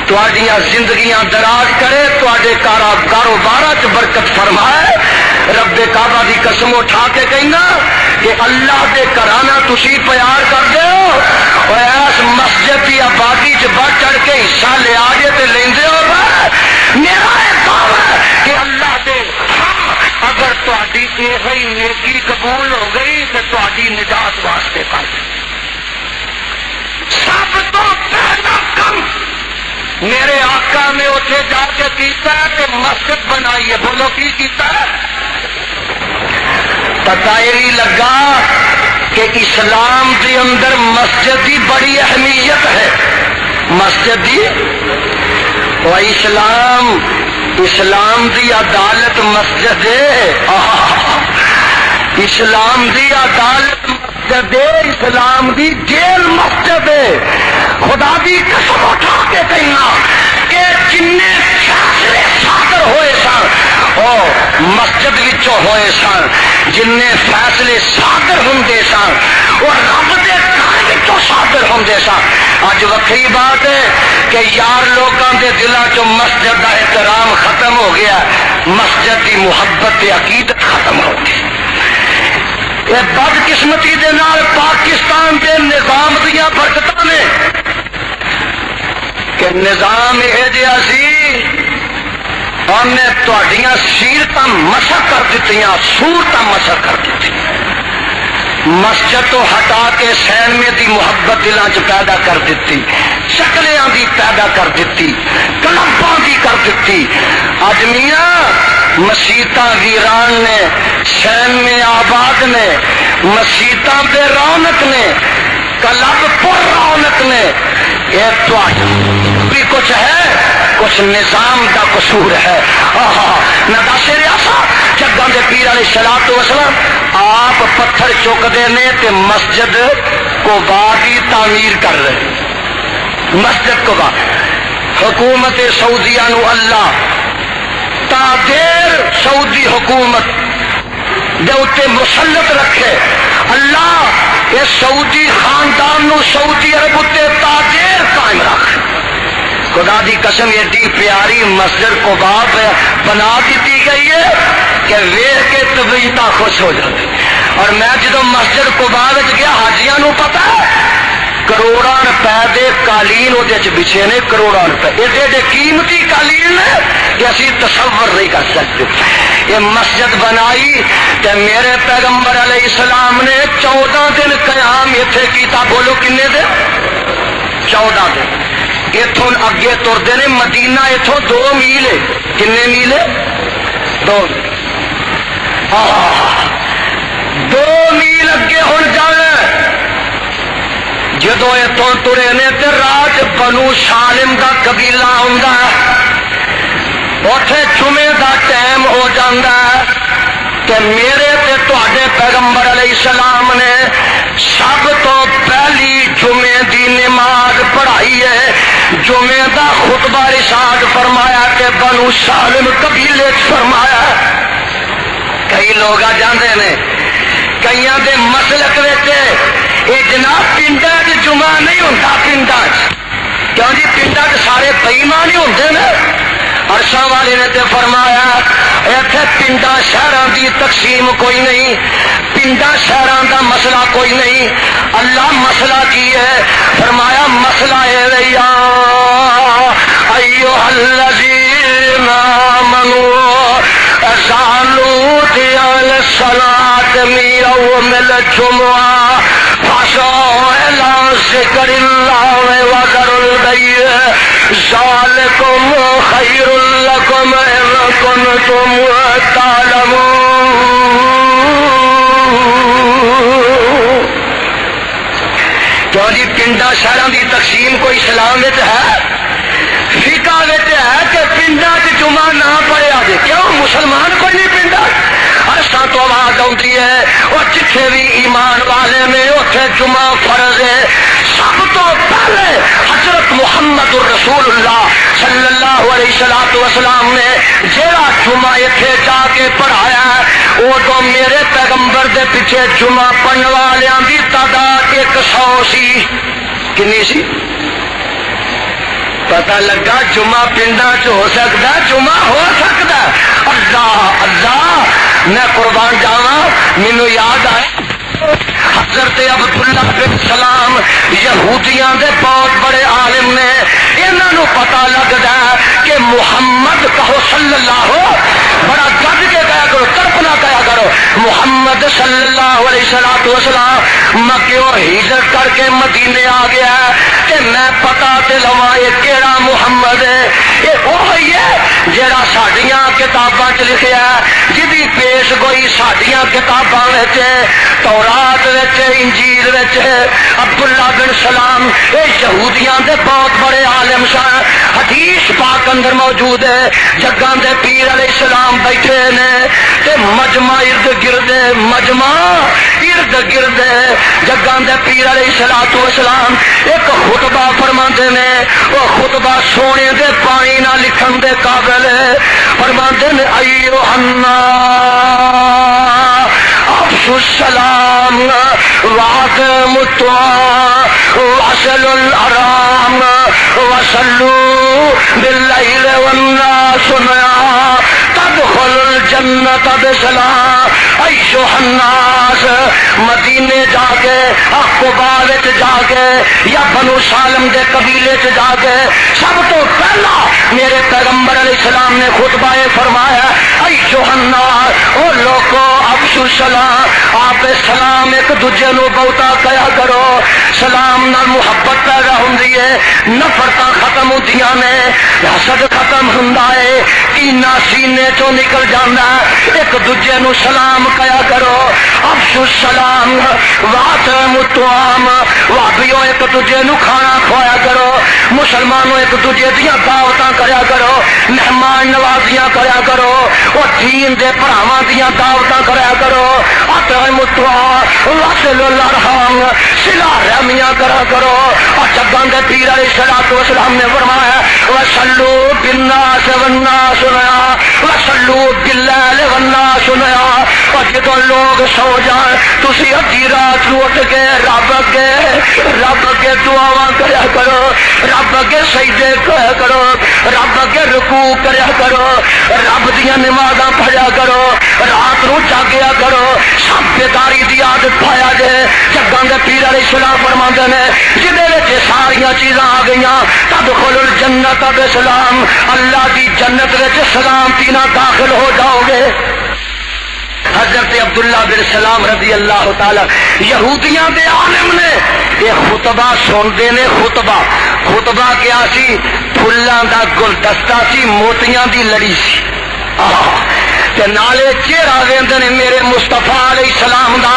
تواڈیاں زندگیاں دراز کرے تواڈے کاروباراں چ برکت فرمائے رب کعبہ دی قسم اٹھا کے کہنا کہ اللہ دے گھرانا تسی پیار کر دیو اور اس مسجد کی آبادی چ بڑھ چڑھ کے حصہ لے آ جے تے لیندے ہو میرا ایک کام ہے کہ اللہ دے اگر تہاڈی یہ نیکی قبول ہو گئی تو تہاڈی نجات واسطے کر سب تو پہلا کم میرے آقا نے اتنے جا کے کیتا ہے کہ مسجد بنائی ہے بولو کی کیتا ہے پتا یہ لگا کہ اسلام کے اندر مسجد کی بڑی اہمیت ہے مسجد کی اور اسلام دی عدالت مسجد ہے اسلام دی عدالت مسجد ہے اسلام دی جیل مسجد ہے خدا دی قسم اٹھا کے کہنا کہ جن فیصلے صادر ہوئے سن او مسجد وچوں ہوئے سن جن فیصلے صادر ہوندے سن اور رب دے گھر وچوں صادر ہوندے سن اج وکری بات ہے کہ یار لوگاں دے دلاں چوں مسجد دا احترام ختم ہو گیا مسجد دی محبت تے عقیدت ختم ہو گئی یہ بدقسمتی دے نال پاکستان دے نظام دیاں برکتاں نے کہ نظام یہ جہا سی انہیں تہاڈیاں سیرتاں مسخ کر دتیاں صورتاں مسخ کر دیتی مسجد تو ہٹا کے سینمے دی محبت دلاں چ پیدا کر دیتی شکلیاں دی پیدا کر دیتی کلباں دی کر دیتی اج میاں مسیتاں ویران نے سینمے آباد نے مسیتاں بے رونق نے کلب پر رونق نے یہ تو بھی کچھ ہے کچھ نظام کا قصور ہے نہ دس ریاسا جگہ دے پیر علیہ الصلوۃ والسلام آپ پتھر چکتے ہیں تے مسجد قباء کی تعمیر کر رہے مسجد قباء حکومت سعودیہ نو اللہ تا دیر سعودی حکومت دے اتے مسلط رکھے اللہ اس سعودی خاندان نو سعودی عرب اتے تا دیر قائم رکھ خدا دی قسم ایڈی پیاری مسجد قباء بنا دیتی گئی ہے کہ ویکھ کے طبیعتاں خوش ہو جاتی اور میں جدو مسجد قباء وچ گیا حاجیاں نو پتہ ہے کروڑاں روپے دے قالین وہ بچھے نے کروڑاں روپے ایڈے ایڈے قیمتی قالین نے کہ اسی تصور نہیں کر سکتے یہ مسجد بنائی تے میرے پیغمبر علیہ السلام نے 14 دن قیام ایتھے کیتا بولو کنے دن 14 دن اتوں اگے ترتے نے مدینہ اتوں 2 میل ہے کنے میل ہے 2 میل اگے ہوں جانا جدو اتوں ترے نے تو راج بنو سالم کا قبیلہ آتا اتے جمعے کا ٹائم ہو جاتا ہے کہ میرے تے تواڈے پیغمبر علیہ السلام نے سب تو پہلی جمعے دی نماز پڑھائی ہے جمعے دا خطبہ ارشاد فرمایا کہ بنو سالم قبیلے فرمایا کئی لوگ آ جاندے نے کئی دے مسلک یہ جناب پنڈا چ جمعہ نہیں ہوتا پنڈا کیوں جی پنڈا چ سارے بئیمان ہی ہوندے نے عرشاں والے نے تے فرمایا ایتھے پنڈا شہراں دی تقسیم کوئی نہیں پنڈا شہراں دا مسئلہ کوئی نہیں اللہ مسئلہ کی ہے فرمایا مسئلہ ہے یا ایھا الذین آمنوا صلوا علی الصلاۃ من یوم الجمعہ فصلوا الی ذکر اللہ وذروا البیع ذالکم خیر لکم ان کنتم تعلمون۔ کیوں جی پنڈا شہروں کی تقسیم کوئی اسلام ہے؟ فقہ ہے کہ پنڈا جمعہ نہ پڑھیا جائے، کیوں مسلمان کوئی نہیں پنڈا؟ ارساں تو آواز آتی ہے اور جتنے بھی ایمان والے نے اتنے جمعہ فرض ہے۔ سب تو پہلے حضرت محمد الرسول اللہ صلی اللہ علیہ وسلم نے جہاں جمعہ اتنے جا کے پڑھایا وہ تو میرے پیغمبر دے پیچھے جمعہ پڑھنے والوں کی تعداد 100 سی۔ کنی سی؟ پتہ لگا جمعہ پنڈا چ ہو سکتا، جمعہ ہو سکتا۔ اللہ اللہ، میں قربان جاواں، مینوں یاد آیا حضرت عبداللہ بن سلام یہودیاں دے بہت بڑے عالم نے، انہاں نوں پتہ لگدا کہ محمد کہو صلی اللہ ہو، بڑا گج کے کہا کرو، تڑپنا کہا کرو، محمد صلی اللہ علیہ وسلم مکیوں ہجرت کر کے مدینے آ گیا کہ میں پتہ تے لواں یہ کیڑا محمد ہے؟ یہ وہی ہے جڑا ساڈیاں کتاباں چ لکھیا ہے، جدی پیش گوئی ساڈیاں کتاباں وچ، تورات وچ، انجیل وچ۔ عبداللہ بن سلام یہ یہودیاں دے بہت بڑے عالم سن، حدیث پاک اندر موجود ہے۔ جگاں دے پیر علیہ السلام بیٹھے نے تے مجمع ارد گرد، مجمع ارد گرد جگاں دے پیر علیہ السلام ایک خطبہ فرماندے نے، وہ خطبہ سونے دے پانی نہ لکھن دے قابل ہے۔ فرماندے نے ایھا الناس افشوا السلام واقیموا الطاعة وصلوا الارحام وصلوا باللیل والناس نیام تدخلوا الجنة بسلام۔ ایھا الناس، مدینے جا کے، قباء وچ جا کے، یا بنو سالم دے قبیلے چ جا کے سب تو پہلا میرے پیغمبر علیہ السلام نے خطبہ فرمایا ایھا الناس، او لوگو افشوا السلام، آپ سلام ایک دوجے نو بہتا کیا کرو۔ سلام نال محبت پیدا ہوندی ہے، نفرتاں ختم ہوندیاں نے، حسد ختم ہوندا ہے، کینہ سینے چوں نکل جاندا ہے۔ ایک دوجے نو سلام کیا کرو۔ افشوا السلام واطعموا الطعام، وابیو ایک دوجے نو کھانا کھوایا کرو، مسلمانوں ایک دوجے دیاں دعوتاں کریا کرو، مہمان نوازیاں کریا کرو، اور دین دے بھراواں دیاں دعوتاں کریا کرو۔ اطعموا الطعام وصلوا الارحام، صلہ رحمیاں کرا کرو۔ اور جگاں دے پیر علیہ السلام نے فرمایا وصلوا بالناس والناس نیام وصلوا باللیل والناس نیام۔ اور جدوں لوگ سو جان تسی ادھی رات نو اٹھ کے رب اگے دعاواں کریا کرو، رب اگے سجدے کریا کرو، رب اگے رکوع کریا کرو، رب دیاں نمازاں پڑھیا کرو، رات نو جاگیا کرو، سب بیداری دی عادت پایا جے۔ جگاں دے پیر علیہ السلام فرماندے نے جدے وچ ساریاں چیزاں آ گئیاں تدخلوا الجنت بسلام، اللہ دی جنت وچ سلامتی نال داخل ہو جاؤ گے۔ حضرت عبداللہ بن سلام رضی اللہ تعالی یہودیاں دے عالم نے یہ خطبہ سنتے نے۔ خطبہ کیا سی؟ پھلاں دا گلدستہ سی، موتیاں دی لڑی سی، تے نالے چہرہ ویندے نے میرے مصطفیٰ علیہ السلام دا۔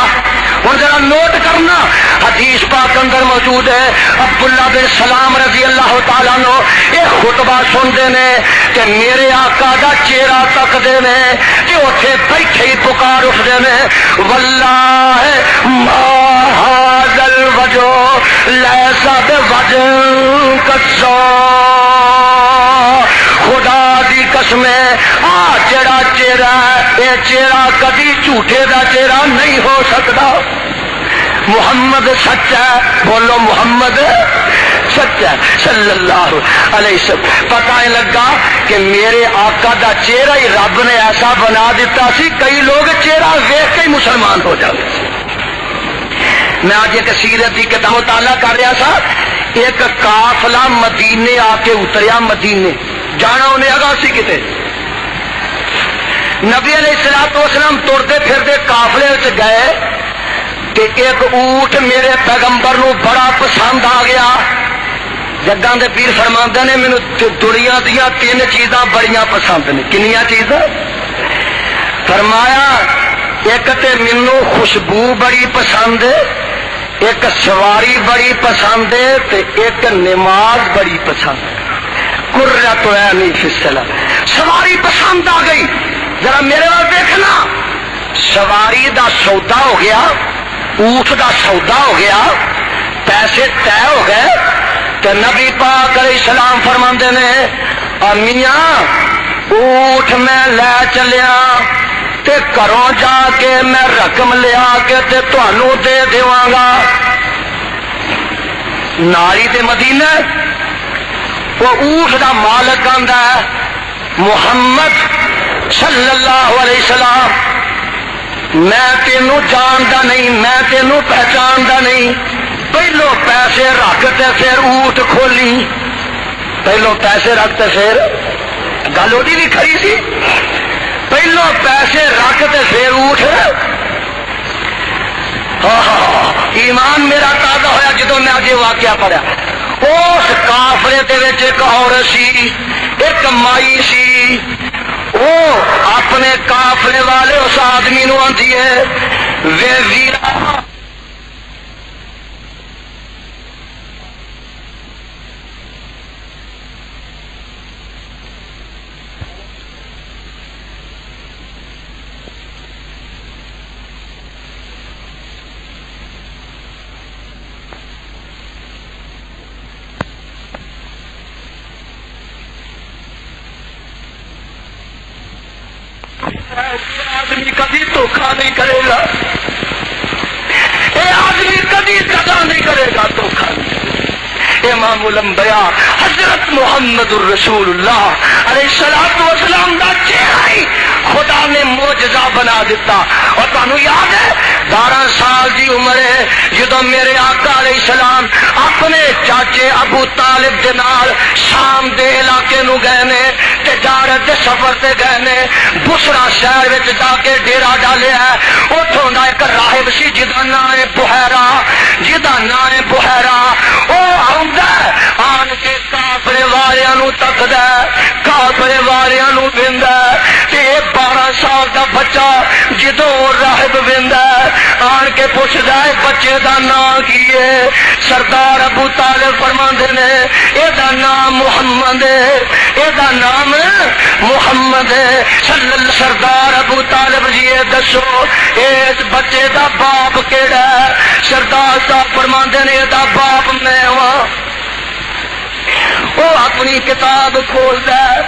ہن ذرا نوٹ کرنا، حدیث پاک اندر موجود ہے عبداللہ بن سلام رضی اللہ تعالیٰ عنہ یہ خطبہ سنتے نے کہ میرے آقا دا چہرہ تکتے نے کہ اتنے بیٹھے ہی پکار اٹھتے نے واللہ ما ھذا الوجہ لیس بوجہ کذاب، خدا دی قسم آ جڑا چہرہ یہ چہرہ کدی جھوٹے دا چہرہ نہیں ہو سکتا۔ محمد سچ ہے، بولو محمد سچ ہے صلی اللہ علیہ وسلم۔ پتہ ہی لگا کہ میرے آقا دا چہرہ ہی رب نے ایسا بنا دیتا سی کئی لوگ چہرہ دیکھ کے ہی مسلمان ہو جاتے۔ میں آج ایک سیرت کی کتاب مطالعہ کر رہا تھا، ایک قافلہ مدینے آ کے اتریا، مدینے جانا انہیں اگا سی کتے، نبی علیہ السلام ترتے پھرتے قافلے گئے تے ایک اونٹ میرے پیغمبر نو بڑا پسند آ گیا. جگاں دے پیر فرماندے نے مینوں دنیا دیا 3 چیزاں بڑیاں پسند نے. کنیاں چیزاں؟ فرمایا ایک تے مینوں خوشبو بڑی پسند ہے, ایک سواری بڑی پسند ہے, تے ایک نماز بڑی پسند ہے. قرۃ عینی فی الصلاۃ. سواری پسند آ گئی. ذرا میرے وال دیکھنا, سواری دا سودا ہو گیا, اونٹ دا سودا ہو گیا, پیسے طے ہو گئے. تو نبی پاک علیہ السلام فرماندے نے میاں اونٹ میں لے چلیا تے گھروں جا کے میں رقم لیا کے تے تانوں دے دیواں گا. ناری تے مدینہ وہ اونٹ دا مالک آندا ہے محمد صلی اللہ علیہ وسلم, میں تینوں جاندا نہیں, میں تینوں پہچاندا نہیں. پہلو پیسے رکھتے پھر اونٹ کھولی. پہلو پیسے رکھتے پھر گل وہی بھی کھڑی سی. پہلو پیسے رکھتے پھر اونٹ. ایمان میرا تازہ ہویا جدو میں اج واقعہ پڑھیا. اس کافرے دے وچ ایک عورت سی, ایک مائی سی. وہ اپنے کافرے والے اس آدمی نو آندی ہے وے ویرا آدمی کبھی دھوکھا نہیں کرے گا, یہ آدمی کبھی قضا نہیں کرے گا, دھوکھا نہیں کرے گا. امام الانبیاء حضرت محمد الرسول اللہ علیہ الصلوۃ والسلام دا چہرہ ہی خدا نے معجزہ بنا دیتا. اور تمہیں یاد ہے 12 سال دی عمر ہے جدو میرے آقا علیہ السلام اپنے چاچے ابو طالب دے نال شام دے علاقے نو گئے نے, تجارت دے سفر تے گئے نے. بسرا شہر وچ جا کے ڈیرا ڈالیا ہے. اتوں دا ایک راہب سی جدا نام ہے بحیرہ, جدا نام ہے بحیرہ. او آندا آن کے کافرے والیاں نو تکدا, کافرے والیاں نو ویندا. تے 12 سال دا بچہ جدوں راہب ویندا آن کے پوچھدا ہے بچے دا نام کی ہے؟ سردار ابو طالب فرماندے نے اے دا نام محمد ہے, اے دا نام محمد ہے. سردار ابو طالب جی دسو اس بچے دا باپ کیڑا ہے؟ سردار صاحب فرماندے نے دا باپ میں ہاں. وہ اپنی کتاب کھولدا ہے,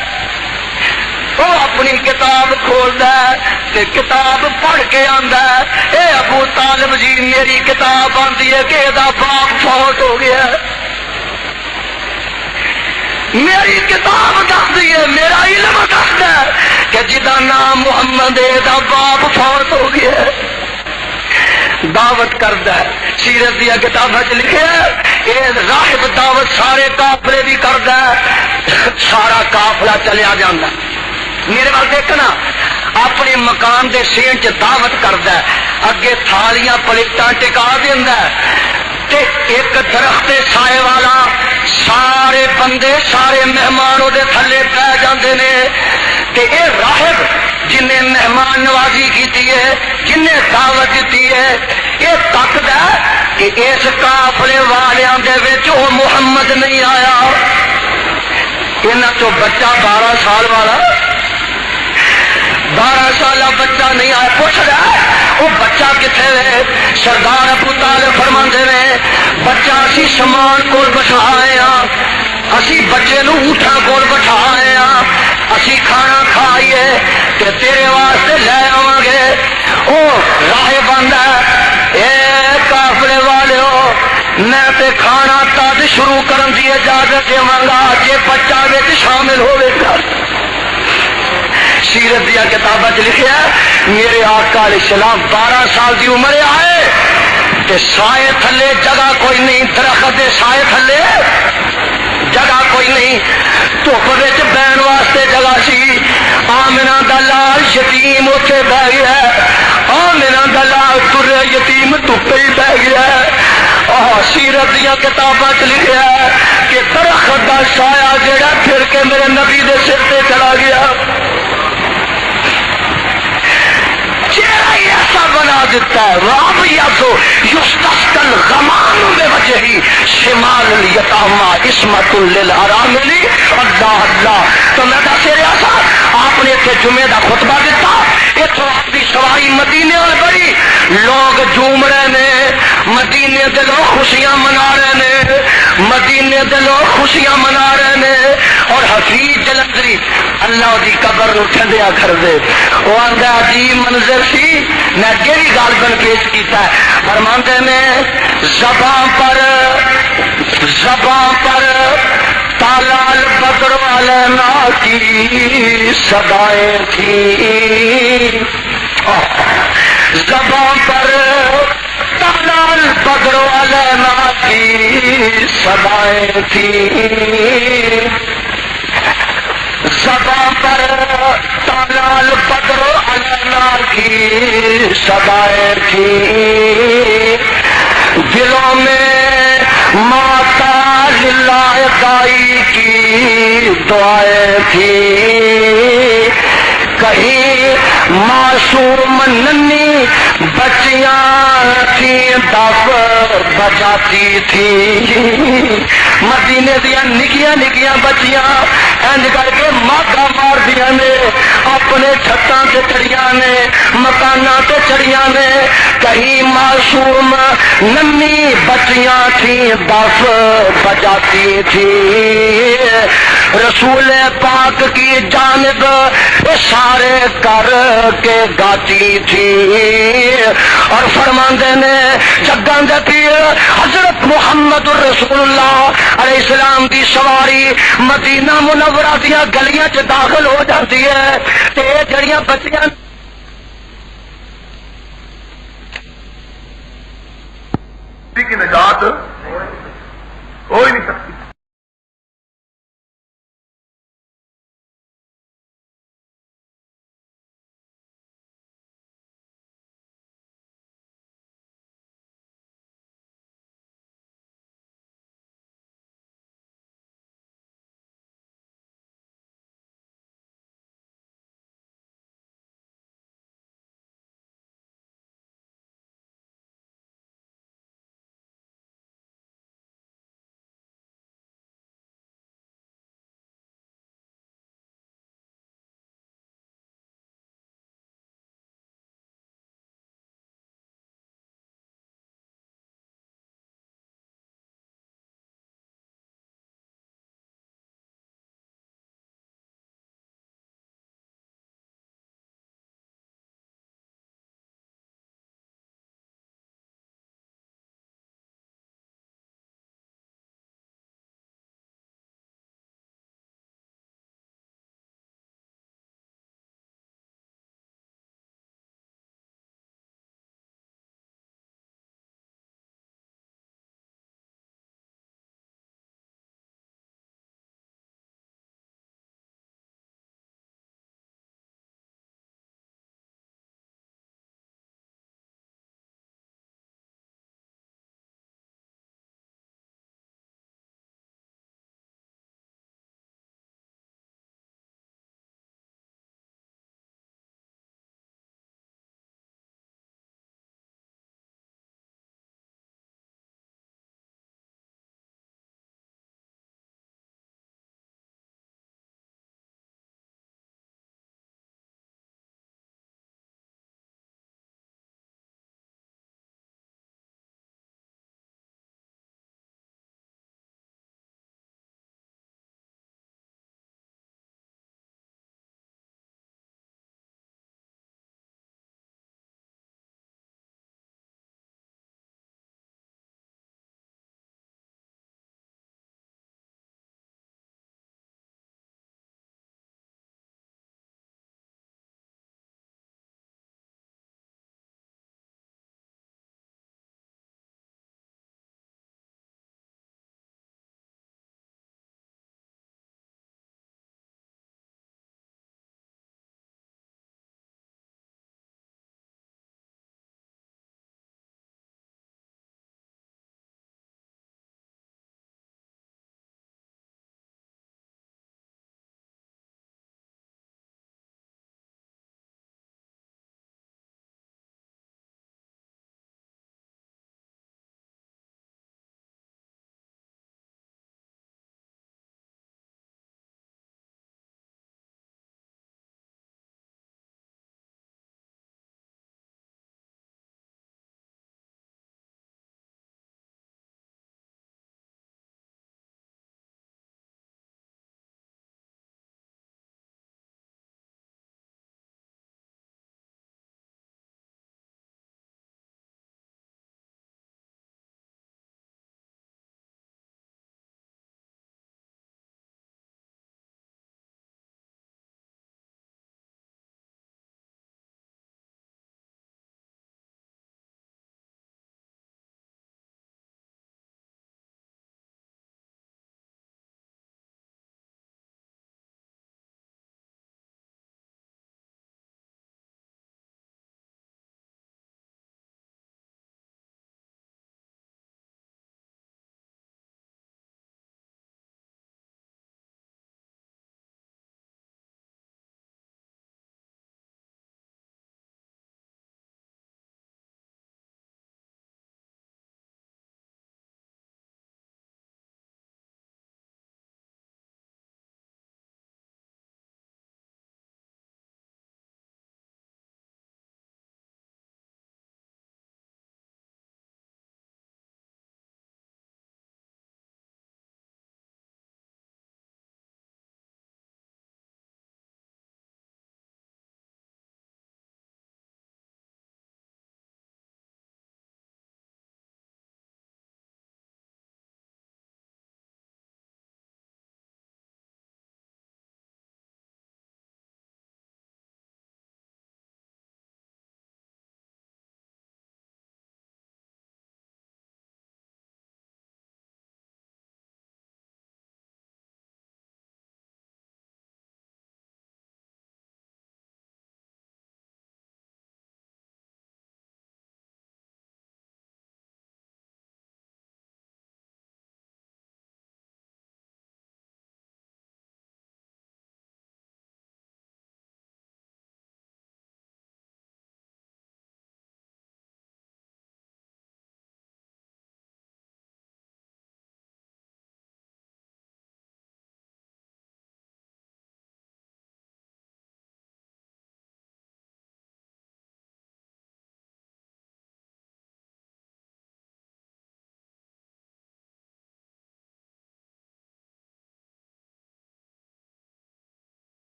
وہ اپنی کتاب کھولدا ہے, کتاب پڑھ کے آندا ہے اے ابو طالب جی میری کتاب آندی ہے کہ دا باپ فوت ہو گیا. میری کتاب دستی ہے, میرا علم دستا ہے کہ جدا نام محمد ہے دا باپ فوت ہو گیا. دعوت کردا ہے, سیرت دیا کتاباں چ لکھیا ہے راہب دعوت سارے کافلے بھی کردا ہے, سارا قافلہ چلیا جاندا. میرے وال دیکھنا اپنے مکان دے سین چ دعوت کردا ہے, اگے تھالیاں پلیٹاں ٹکا دیندا ہے تے ایک درخت سائے والا سارے بندے سارے مہمان وہ تھلے پہ جاندے نے. تے اے راہب جن نے مہمان نوازی کی ہے, جن نے دعوت دیتی ہے, یہ تکدا کہ اس قافلے والیاں دے وچ او محمد نہیں آیا. انہاں چوں بچہ 12 سال والا 12 سالہ بچہ نہیں آیا. پوچھ رہا ہے وہ بچہ کتنے ہے؟ سردار ابو طالب فرماندے نے بچہ اسی سامان کول بٹھائے ہاں, اسی بچے نو اونٹاں کول بٹھائے ہاں, اسی کھانا کھائیے تے تیرے واسطے لے آواں گے. او راہب آندا اے قافلے والےو میں تے کھانا تد شروع کرن دی اجازت دیواں گا جے بچہ وچ شامل ہوے گا. سیرت دیا کتاباں چ لکھیا میرے آقا علیہ السلام 12 سال دی عمر آئے تے سائے تھلے جگہ کوئی نہیں, درخت دے سائے تھلے جگہ کوئی نہیں, دھوپ وچ بہن واسطے جگہ سی. آمنہ دا لال یتیم اوتھے بیٹھ گیا, آمنہ دا لال تر گزرے یتیم دھوپے ہی بہ گیا ہے۔ سیرت دیا کتاباں لکھا ہے کہ درخت کا سایہ جڑا پھر کے میرے نبی دے سر تے چلا گیا، چہرہ ہی ایسا بنا دیتا ہے راب یاسو یستسقل غمان بے وجہ ہی شمال الیتاما عصمت للارامل اللہ اللہ۔ تو میں دس رہا سا آپ نے اتنے جمعے دا خطبہ دیتا، اتوں آپ کی سواری مدینے اور بڑی لوگ جھوم رہے نے، مدینے دے لوگ خوشیاں منا رہے نے، مدینے دے لوگ خوشیاں منا رہے نے، اور حفیظ جلندری اللہ دی قبر نو ٹھنڈیا کر دے۔ وہ آندا عجیب منظر سی، میں اگے بھی غالباً پیش کیتا ہے، فرماندے میں زباں پر تالا البدر علینا کی صدائیں تھی، زباں پر تالا البدر علینا کی صدائیں تھی، زباں پر تالا البدر علینا کی صدائیں تھی، دلوں میں ماتا للہ دائی کی دعائیں تھی، کہیں معصوم ننھی بچیاں تھیں دف بجاتی تھی، مدینے دیا نکیاں نکیاں بچیاں انج کر کے ماگا مار دیا نے، اپنے چھتاں سے چڑیاں نے، مکاناں سے چڑیاں نے، کہیں معصوم ننھی بچیاں تھیں دف بجاتی تھی، رسول پاک کی جانب اشارے کر کے گاتی تھی، اور فرماندے نے جگاں دے پیر حضرت محمد رسول اللہ علیہ السلام دی سواری مدینہ منورہ دیا گلیاں چ داخل ہو جاتی ہے تے جڑیاں بچیاں کی نجات ہو ہی نہیں سکتی۔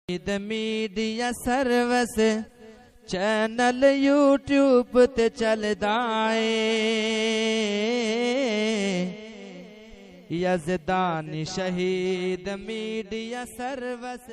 میڈیا سروس چینل یوٹیوب تے چلدا اے یزدانی شہید میڈیا سروس